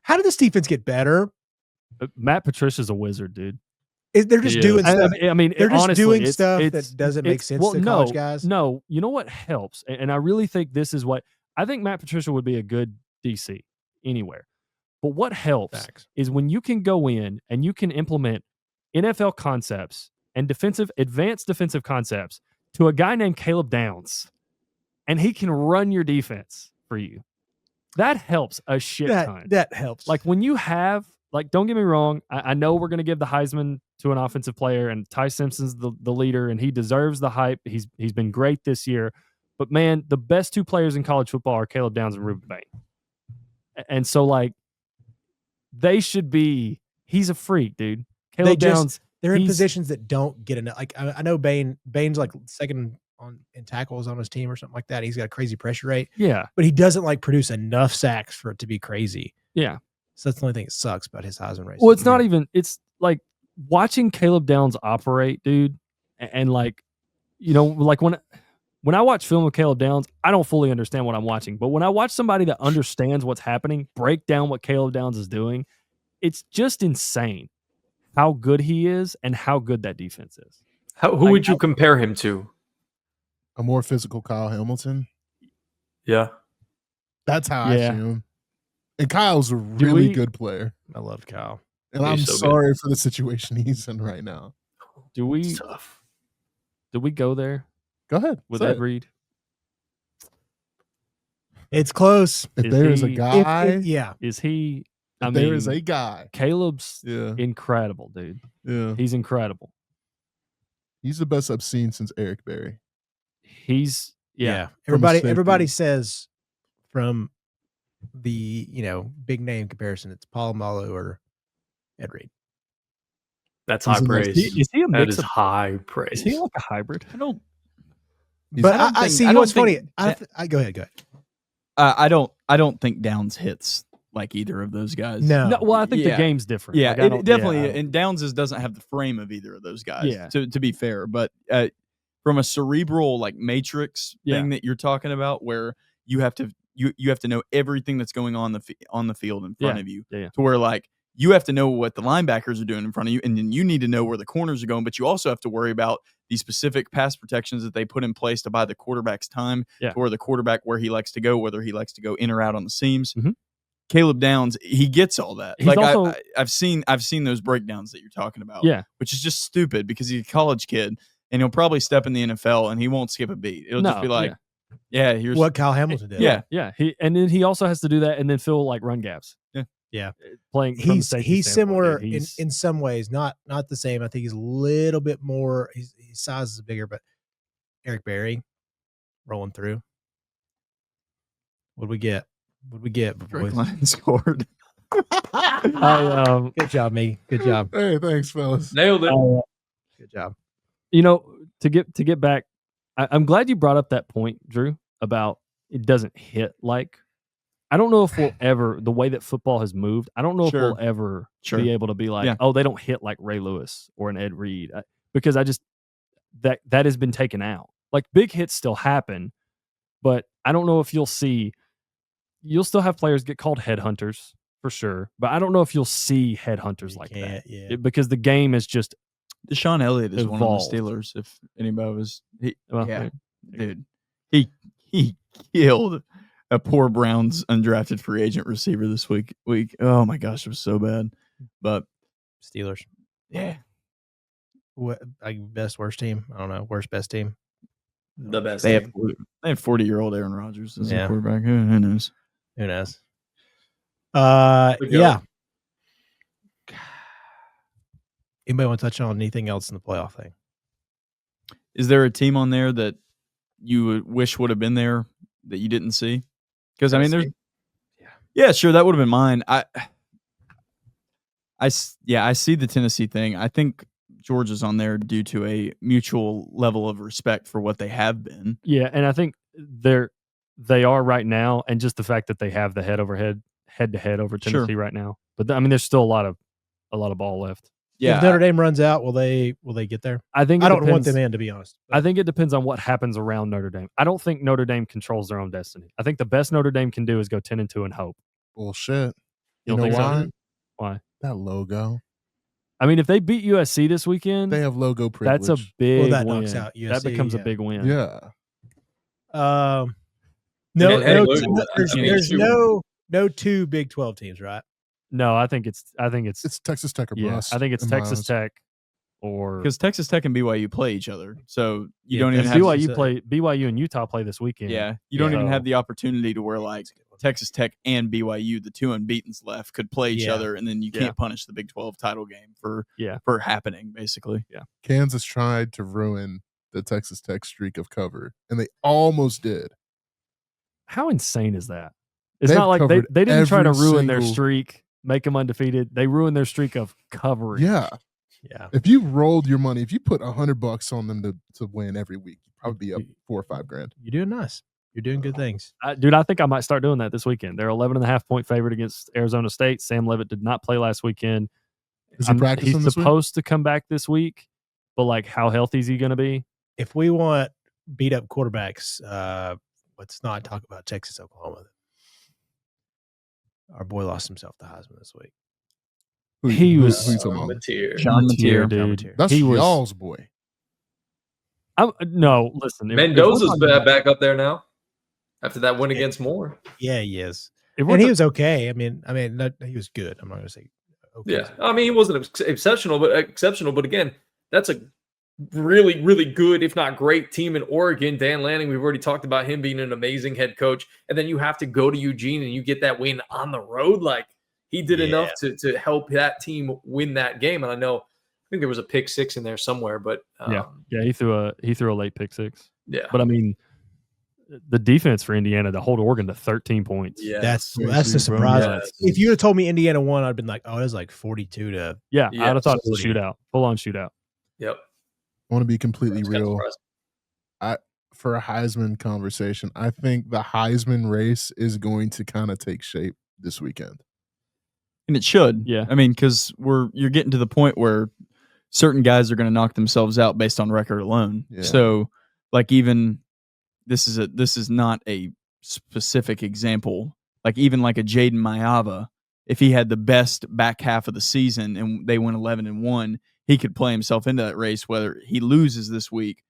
How did this defense get better? Matt Patricia's a wizard, dude. They're just doing stuff. I mean, they're just honestly, doing it's- stuff it's- that doesn't make it's- sense well, to college guys. No, you know what helps, and I really think this is what I think Matt Patricia would be a good DC anywhere. But what helps is when you can go in and you can implement NFL concepts and advanced defensive concepts to a guy named Caleb Downs, and he can run your defense for you. That helps a shit ton. That helps. Like when you have, like, don't get me wrong, I know we're going to give the Heisman to an offensive player, and Ty Simpson's the leader, and he deserves the hype. He's been great this year. But, man, the best 2 players in college football are Caleb Downs and Ruben Bain. And so, like, they should be. He's a freak, dude. Caleb Downs. They're in positions that don't get enough. Like I know Bain's like second in tackles on his team or something like that. He's got a crazy pressure rate. Yeah, but he doesn't like produce enough sacks for it to be crazy. Yeah. So that's the only thing that sucks about his Heisman race. Well, it's not even. It's like watching Caleb Downs operate, dude, and like, like when I watch film of Caleb Downs, I don't fully understand what I'm watching. But when I watch somebody that understands what's happening, break down what Caleb Downs is doing, it's just insane how good he is and how good that defense is. Who would you compare him to? A more physical Kyle Hamilton. Yeah. That's how I see him. And Kyle's a really good player. I love Kyle. And I'm sorry for the situation he's in right now. Do we go there? Go ahead. With Ed Reed? It's close. If there is a guy. Is he? There is a guy. Caleb's incredible, dude. Yeah. He's incredible. He's the best I've seen since Eric Berry. He's Everybody says from the big name comparison, it's Polamalu or Ed Reed. That's high praise. Is he a mix? That is high praise. Is he like a hybrid? I don't. But I see. What's funny? Go ahead. I don't think Downs hits like either of those guys. No. Well, I think the game's different. Yeah, like, it definitely. And Downs doesn't have the frame of either of those guys. Yeah. To be fair, but from a cerebral like matrix thing that you're talking about, where you have to know everything that's going on the field in front of you, to where like you have to know what the linebackers are doing in front of you, and then you need to know where the corners are going, but you also have to worry about the specific pass protections that they put in place to buy the quarterback's time, to where the quarterback where he likes to go, whether he likes to go in or out on the seams. Mm-hmm. Caleb Downs, he gets all that. He's like also, I've seen those breakdowns that you're talking about, which is just stupid because he's a college kid and he'll probably step in the NFL and he won't skip a beat. It'll just be like, here's what Kyle Hamilton did. Yeah. And then he also has to do that and then fill like run gaps. Yeah. Playing. He's similar in some ways, not the same. I think he's a little bit more. His size is bigger, but Eric Berry rolling through. What'd we get? Drake London scored. Good job, me. Good job. Hey, thanks, fellas. Nailed it. Good job. To get back, I'm glad you brought up that point, Drew, about it doesn't hit like. I don't know if we'll ever, the way that football has moved, I don't know if we'll ever be able to be like, oh, they don't hit like Ray Lewis or an Ed Reed, because I just that has been taken out. Like big hits still happen, but I don't know if you'll still have players get called headhunters for sure, but I don't know if you'll see headhunters like that because the game is just. Deshaun Elliott is evolved. one of the Steelers. If anybody was, dude, he killed a poor Browns undrafted free agent receiver this week. Oh my gosh, it was so bad. But Steelers, what best worst team? I don't know. Worst best team. The best. They have 40-year-old Aaron Rodgers as a quarterback. Who knows? Who knows? Yeah. Anybody want to touch on anything else in the playoff thing? Is there a team on there that you wish would have been there that you didn't see? Because I mean, there's, sure, that would have been mine. I see the Tennessee thing. I think Georgia's on there due to a mutual level of respect for what they have been. Yeah, and I think they are right now, and just the fact that they have the head to head over Tennessee right now. But I mean, there's still a lot of ball left. Yeah, if Notre Dame runs out, will they get there? I think I don't want them in, to be honest. I think it depends on what happens around Notre Dame. I don't think Notre Dame controls their own destiny. I think the best Notre Dame can do is go 10-2 and hope. Bullshit. You know think why? So? Why? That logo. I mean, if they beat USC this weekend, they have logo privilege. That's a big that win. Knocks out USC, that becomes a big win. Yeah. There's no two Big 12 teams, right? No, I think it's Texas Tech or bust. I think it's Texas Tech or because Texas Tech and BYU play each other, so you don't even have BYU and Utah play this weekend. Yeah, you don't even have the opportunity to where like Texas Tech and BYU, the two unbeatens left, could play each other, and then you can't punish the Big 12 title game for happening. Basically, Kansas tried to ruin the Texas Tech streak of cover, and they almost did. How insane is that? It's not like they didn't try to ruin their streak. make them undefeated. They ruin their streak of covering. Yeah. Yeah. If you rolled your money, if you put $100 on them to win every week, you'd probably be up $4 or $5 grand. You're doing nice. You're doing good things. Dude, I think I might start doing that this weekend. They're 11.5-point favorite against Arizona State. Sam Levitt did not play last weekend. Is he practicing He's this week? supposed to come back this week, but like, how healthy is he going to be? If we want beat up quarterbacks, let's not talk about Texas, Oklahoma. Our boy lost himself to Heisman this week. Who He was- you talking about? Mateer. John Mateer. dude. That's he was. y'all's boy. No, listen. Mendoza's back up there now after that win against Moore. Yeah, he is. If And he was okay. I mean, he was good. I'm not going to say okay. Yeah, I mean, he wasn't exceptional, but again, that's a really, really good, if not great, team in Oregon. Dan Lanning, we've already talked about him being an amazing head coach, and then you have to go to Eugene and you get that win on the road. Like, he did enough to help that team win that game. And I think there was a pick six in there somewhere, but yeah, he threw a late pick six. yeah. But I mean, the defense for Indiana to hold Oregon to 13 points. Yeah, That's the Crazy, surprise. bro. Yes. If you had told me Indiana won, I'd been like, oh, it's like 42 to. Yeah, Yeah, I'd have thought it was a 40. shootout, full on shootout. Yep. I want to be completely That's kinda real. surprising. For a Heisman conversation, I think the Heisman race is going to kind of take shape this weekend. And it should. Yeah. I mean, because you're getting to the point where certain guys are going to knock themselves out based on record alone. Yeah. So, like, even this is not a specific example. Like, even like a Jaden Mayava, if he had the best back half of the season and they went 11-1, he could play himself into that race. Whether he loses this week,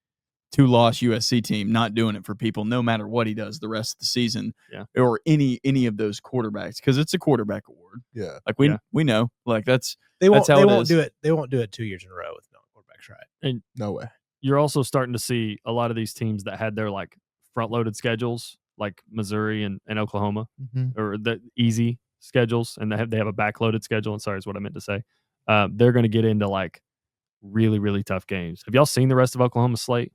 2-loss USC team, not doing it for people, no matter what he does the rest of the season, or any of those quarterbacks, because it's a quarterback award. Yeah. Like we know, like that's They won't. how They it won't is. do it. They won't do it 2 years in a row with no quarterbacks, right? No way. You're also starting to see a lot of these teams that had their like front-loaded schedules, like Missouri and Oklahoma, or the easy schedules, and they have a back-loaded schedule. And sorry, is what I meant to say. They're going to get into like really, really tough games. Have y'all seen the rest of Oklahoma's slate?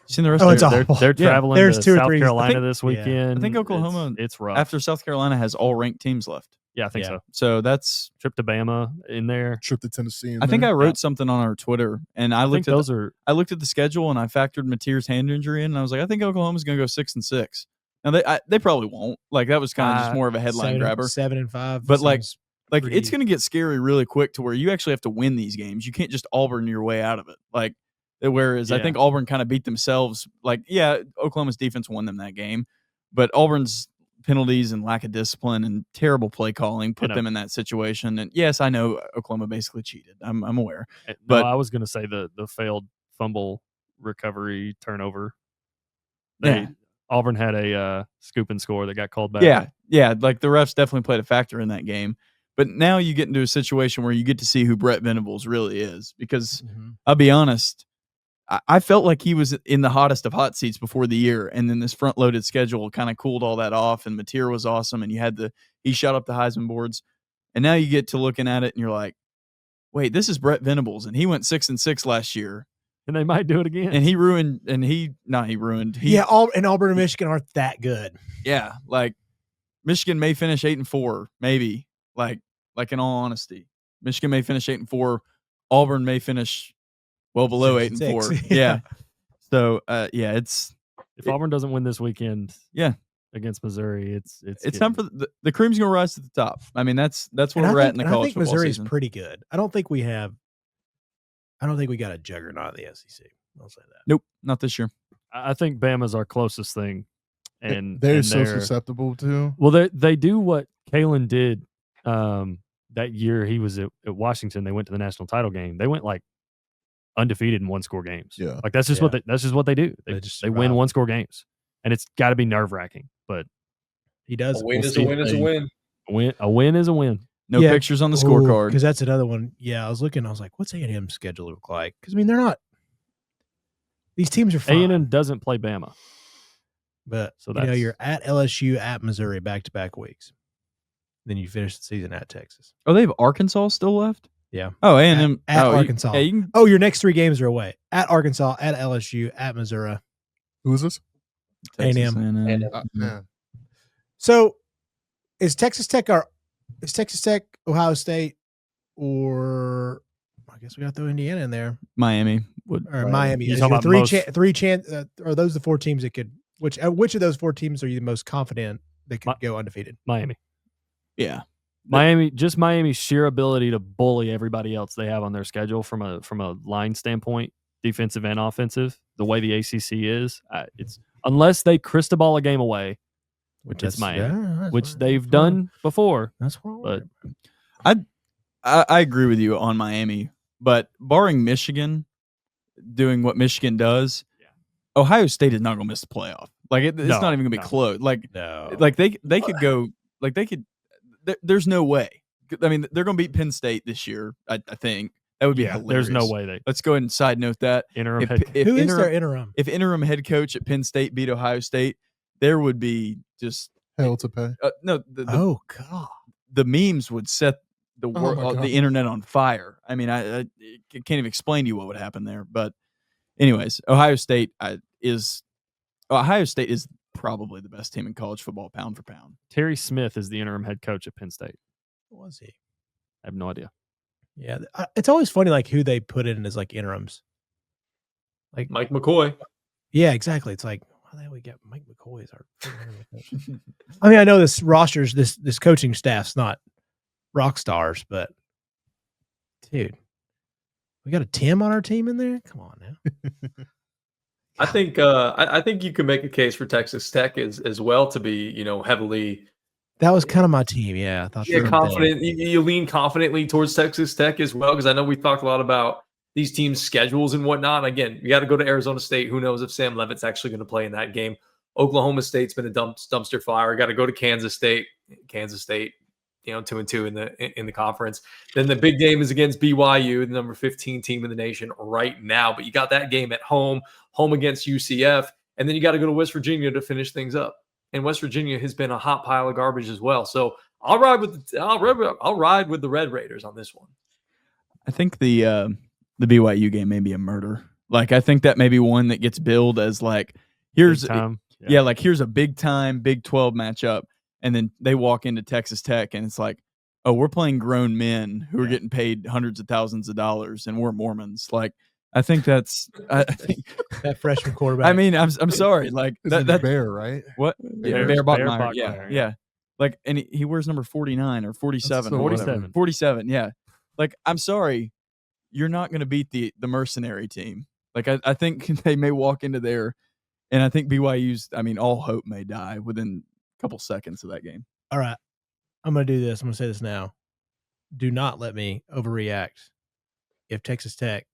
Seen the rest Oh, of it's it. awful. They're traveling There's to 2 or South 3. Carolina this yeah. weekend. I think Oklahoma, it's rough. after South Carolina has all ranked teams left. Yeah, I think Yeah. so. So that's Trip to Bama in there. Trip to Tennessee. I think I there. wrote something on our Twitter, and I think looked at those are I looked at the schedule and I factored Mateer's hand injury in, and I was like, I think Oklahoma's going to go 6-6. Now they probably won't. Like, that was kind of just more of a headline grabber. 7-5. But, like seems Like, pretty- it's going to get scary really quick to where you actually have to win these games. You can't just Auburn your way out of it. Like, whereas I Yeah. think Auburn kind of beat themselves. Like, yeah, Oklahoma's defense won them that game, but Auburn's penalties and lack of discipline and terrible play calling put them in that situation. And yes, I know Oklahoma basically cheated. I'm aware. But I was going to say the failed fumble recovery turnover. Auburn had a scoop and score that got called back. Yeah. Like, the refs definitely played a factor in that game. But now you get into a situation where you get to see who Brett Venables really is. Because I'll be honest, I felt like he was in the hottest of hot seats before the year, and then this front-loaded schedule kind of cooled all that off, and Mateer was awesome, and he shot up the Heisman boards, and now you get to looking at it, and you're like, wait, this is Brett Venables, and he went 6-6 last year, and they might do it again. and he ruined. Auburn and Michigan aren't that good. Yeah, like Michigan may finish 8-4, maybe. Like in all honesty, Michigan may finish 8-4. Auburn may finish well below 8-4. Yeah. So it's if Auburn doesn't win this weekend, against Missouri, it's time for the cream's gonna rise to the top. I mean, that's where we're at in the college football Missouri's season. pretty good. I don't think we got a juggernaut in the SEC. I'll say that. Nope, not this year. I think Bama's our closest thing, and they're so susceptible to. Well, they do what Kalen did that year he was at Washington. They went to the national title game. They went like undefeated in 1-score games. Yeah, like that's just what they do. They win 1-score games, and it's got to be nerve-wracking. But he does. A win is a win is a win. A win is a win. No pictures on the scorecard. Because that's another one. Yeah, I was looking. I was like, what's A&M's schedule look like? Because, I mean, they're not. These teams are fine. A&M doesn't play Bama. But, you're at LSU, at Missouri, back-to-back weeks. Then you finish the season at Texas. Oh, they have Arkansas still left? Yeah. Oh, A&M. At Arkansas. Your next 3 games are away. At Arkansas, at LSU, at Missouri. Who is this? A&M. Man. So, is Texas Tech Ohio State, or I guess we got to throw Indiana in there, Miami would. or Miami. You're Is talking there about three chance? Are those the 4 teams that could? Which of those 4 teams are you the most confident that could go undefeated? Miami. Yeah. Miami's sheer ability to bully everybody else they have on their schedule from a line standpoint, defensive and offensive. The way the ACC is, it's unless they crystal a game away, it's Miami, which they've done before. That's what. But I agree with you on Miami, but barring Michigan doing what Michigan does, Ohio State is not going to miss the playoff. Like it's not even going to be close. Like they could go. Like they could. There's no way. I mean, they're going to beat Penn State this year. I think that would be hilarious. There's no way they. Let's go ahead and side note that Interim Who is their interim? If interim head coach at Penn State beat Ohio State, there would be just hell to pay. No, Oh God, the memes would set the world, God. the internet on fire. I mean, I can't even explain to you what would happen there. But, anyways, Ohio State is probably the best team in college football, pound for pound. Terry Smith is the interim head coach at Penn State. what was he? I have no idea. Yeah, it's always funny like who they put in as like interims. Like Mike McCoy. Yeah, exactly. It's like, why the hell we got Mike McCoy as our interim coach? I mean, I know this roster's this coaching staff's not rock stars, but dude, we got a Tim on our team in there. Come on now. I think you can make a case for Texas Tech as well to be, heavily. That was kind of my team. Yeah, I thought. Confident. You lean confidently towards Texas Tech as well, because I know we've talked a lot about these teams' schedules and whatnot. Again, you got to go to Arizona State. Who knows if Sam Levitt's actually going to play in that game? Oklahoma State's been a dumpster fire. Got to go to Kansas State. Kansas State, 2-2 in the conference. Then the big game is against BYU, the number 15 team in the nation right now. But you got that game at home against UCF, and then you got to go to West Virginia to finish things up. And West Virginia has been a hot pile of garbage as well. So I'll ride with the Red Raiders on this one. I think the BYU game may be a murder. Like I think that may be one that gets billed as like here's here's a big time Big 12 matchup, and then they walk into Texas Tech and it's like, oh, we're playing grown men who are getting paid hundreds of thousands of dollars, and we're Mormons. Like I think that's that freshman quarterback. I mean, I'm sorry, like that Bear, right? What? Bear Bachmeier. Bachmeier. Yeah. Like, and he wears number 49 or 47. 47. 47, yeah. Like, I'm sorry, you're not going to beat the mercenary team. Like, I think they may walk into there, and I think BYU's, all hope may die within a couple seconds of that game. All right. I'm going to do this. I'm going to say this now. Do not let me overreact. If Texas Tech,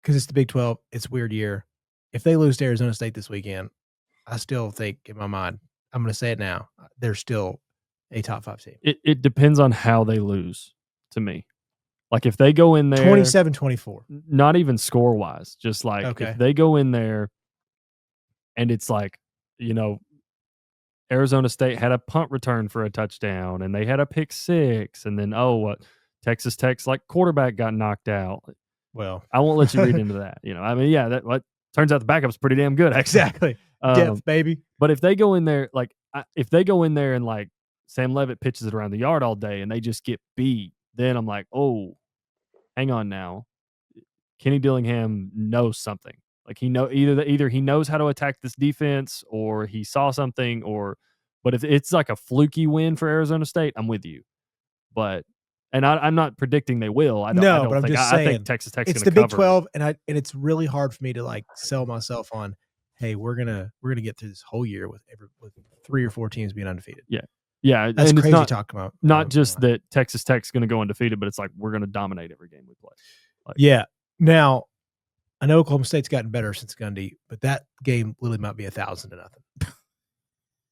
because it's the Big 12, it's a weird year. If they lose to Arizona State this weekend, I still think in my mind, I'm going to say it now, they're still a top 5 team. It depends on how they lose to me. Like if they go in there 27-24, not even score wise, just like if they go in there and it's like, Arizona State had a punt return for a touchdown and they had a pick 6, and then Texas Tech's like quarterback got knocked out. Well, I won't let you read into that. That turns out the backup's pretty damn good. Exactly. Depth, baby. But if they go in there, and like Sam Levitt pitches it around the yard all day and they just get beat, then I'm like, oh, hang on now. Kenny Dillingham knows something. Like either he knows how to attack this defense, or he saw something, but if it's like a fluky win for Arizona State, I'm with you. But I'm not predicting they will. I think Texas Tech's it's gonna the Big cover. 12, and it's really hard for me to like sell myself on, hey, we're gonna get through this whole year with 3 or 4 teams being undefeated. Yeah, that's and crazy it's talking about. Not just that Texas Tech's going to go undefeated, but it's like we're going to dominate every game we play. Yeah. Now, I know Oklahoma State's gotten better since Gundy, but that game literally might be 1,000-0.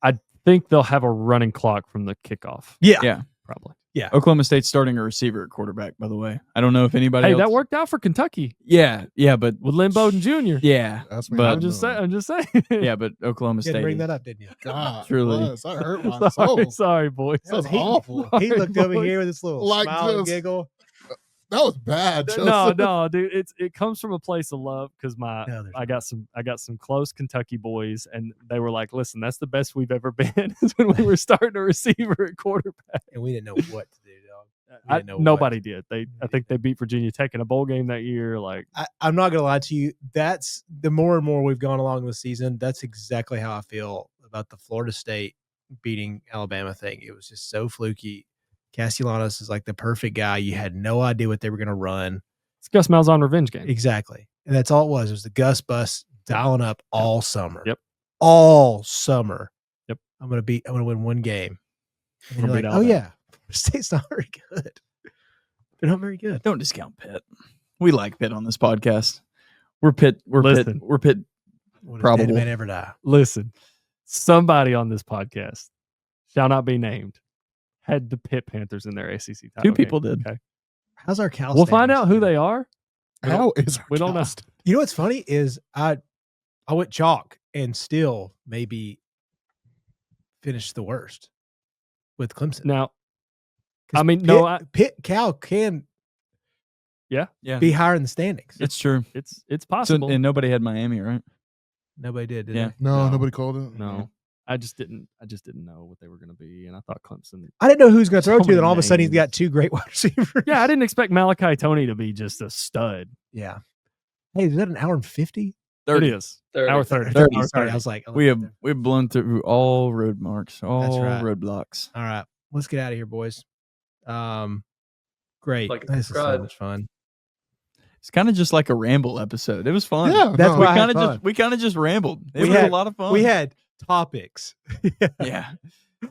I think they'll have a running clock from the kickoff. Yeah, probably. Yeah. Oklahoma State's starting a receiver at quarterback, by the way. I don't know if anybody else. That worked out for Kentucky. Yeah, but with Lynn Bowden Jr. Yeah, I'm just saying. Yeah, but Oklahoma State. You bring that up, didn't you? God, truly. I hurt my soul. Sorry, boys. That was awful. He looked over here with this little smile and giggle. That was bad. No, dude. It comes from a place of love because I got some close Kentucky boys, and they were like, "Listen, that's the best we've ever been." Is when we were starting a receiver at quarterback, and we didn't know what to do, We didn't know Nobody what. did. I think they beat Virginia Tech in a bowl game that year. Like, I'm not gonna lie to you. That's the more and more we've gone along this season. That's exactly how I feel about the Florida State beating Alabama thing. It was just so fluky. Castellanos is like the perfect guy. You had no idea what they were gonna run. it's Gus Malzahn revenge game. Exactly, and that's all it was. It was the Gus bus dialing up all summer. Yep. All summer. Yep. I'm gonna win one game. And then Gonna you're beat like, oh Alabama. yeah, State's not very good. They're not very good. Don't discount Pitt. We like Pitt on this podcast. We're Pitt. We're Listen. Pitt. We're Pitt. What does Probable. Dead Man ever die? Listen, somebody on this podcast shall not be named had the Pitt Panthers in their ACC title. Two people game. did. Okay, How's our Cal? we'll find standings out who doing? they are. How is our we don't know. cast? You know what's funny is I went chalk and still maybe finished the worst with Clemson. Now, 'Cause I mean, Pitt, no, Cal can Yeah, be higher in the standings. it's true. it's So, possible. and nobody had Miami, right? Nobody did Yeah. they? No, No. nobody called it. no, I just didn't know what they were going to be, and I thought Clemson. I didn't know who was going to So throw to. many Then all of a sudden he's names. got two great wide receivers. Yeah, I didn't expect Malachi Tony to be just a stud. Yeah. Hey, is that an hour and 50? 30. It is 30. hour 30. 30. Hour Sorry, 30. I was like, We have blown through all road marks, all right. roadblocks. all right. Let's get out of here, boys. Great. Like and This is so subscribe. much fun. It's kind of just like a ramble episode. It was fun. Yeah, That's no, why I had fun. we kind of just rambled. It We was had- a lot of fun. We had topics. yeah.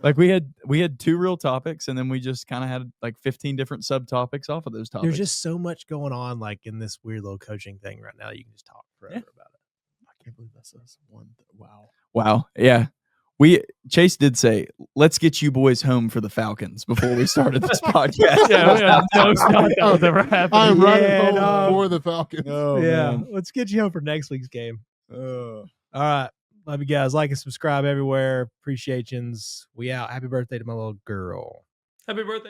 Like we had two real topics, and then we just kind of had like 15 different subtopics off of those topics. There's just so much going on, like in this weird little coaching thing right now. You can just talk forever about it. I can't believe that's us. Wow. wow. Yeah. Chase did say, let's get you boys home for the Falcons before we started this podcast. Yeah, we had no shot that was ever happening. I'm running Yeah, home no. for the Falcons. yeah, let's get you home for next week's game. All right. Love you guys. Like and subscribe everywhere. Appreciations. We out. Happy birthday to my little girl. Happy birthday.